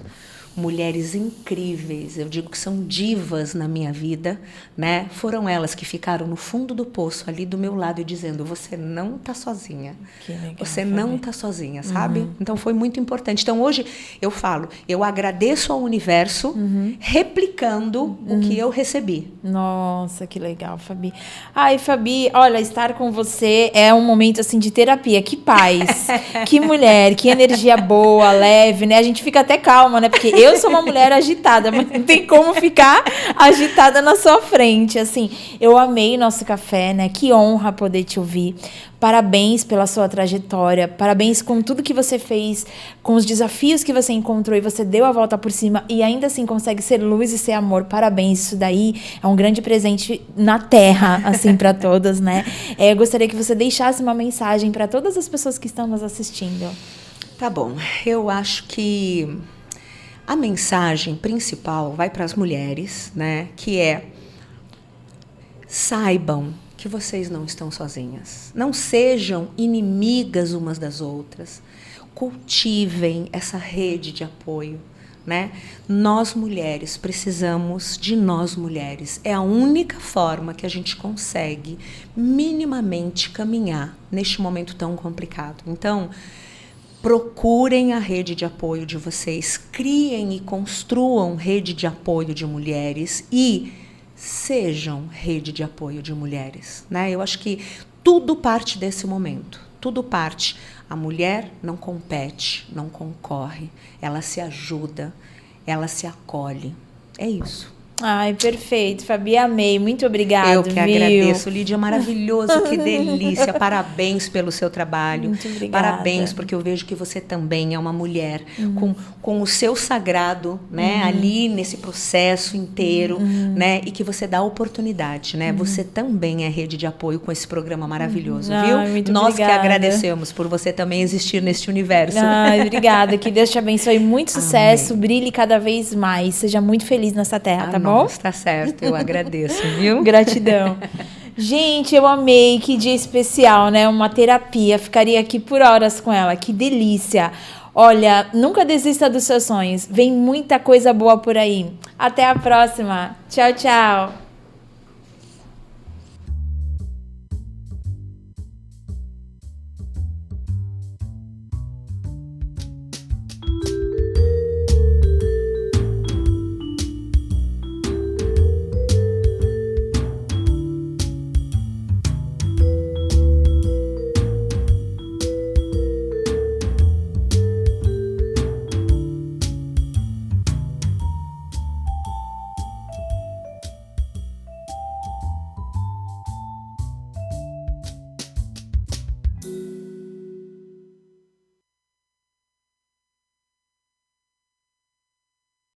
mulheres incríveis, eu digo que são divas na minha vida, né? Foram elas que ficaram no fundo do poço, ali do meu lado, e dizendo, você não está sozinha. Que legal, você não está sozinha, sabe? Então, foi muito importante. Então, hoje, eu falo, eu agradeço ao universo, replicando o que eu recebi. Nossa, que legal, Fabi. Ai, Fabi, olha, estar com você é um momento, assim, de terapia. Que paz, que mulher, que energia boa, leve, né? A gente fica até calma, né? Porque eu sou uma mulher agitada, mas não tem como ficar agitada na sua frente. Assim, eu amei nosso café, né? Que honra poder te ouvir. Parabéns pela sua trajetória, parabéns com tudo que você fez, com os desafios que você encontrou e você deu a volta por cima e ainda assim consegue ser luz e ser amor. Parabéns, isso daí é um grande presente na Terra, assim, para todas, né? Eu gostaria que você deixasse uma mensagem para todas as pessoas que estão nos assistindo. Tá bom, eu acho que A mensagem principal vai para as mulheres, né? Que é: saibam que vocês não estão sozinhas. Não sejam inimigas umas das outras. Cultivem essa rede de apoio, né? Nós mulheres precisamos de nós mulheres. É a única forma que a gente consegue minimamente caminhar neste momento tão complicado. Então, procurem a rede de apoio de vocês, criem e construam rede de apoio de mulheres e sejam rede de apoio de mulheres, né? Eu acho que tudo parte desse momento, tudo parte. A mulher não compete, não concorre, ela se ajuda, ela se acolhe. É isso. Ai, perfeito, Fabi, amei. Muito obrigada, Eu que viu? agradeço, Lídia, maravilhoso, que delícia. Parabéns pelo seu trabalho. Muito obrigada. Parabéns, porque eu vejo que você também é uma mulher com o seu sagrado, né, ali nesse processo inteiro, né, e que você dá oportunidade, né? Você também é rede de apoio com esse programa maravilhoso, viu? Muito Nós obrigada. que agradecemos por você também existir neste universo. Ai, obrigada, que Deus te abençoe, muito sucesso, Amém. Brilhe cada vez mais, seja muito feliz nessa terra, tá bom? Nossa, tá certo, eu agradeço, viu? Gratidão. Gente, eu amei, que dia especial, né? Uma terapia, ficaria aqui por horas com ela, que delícia. Olha, nunca desista dos seus sonhos, vem muita coisa boa por aí. Até a próxima. Tchau, tchau.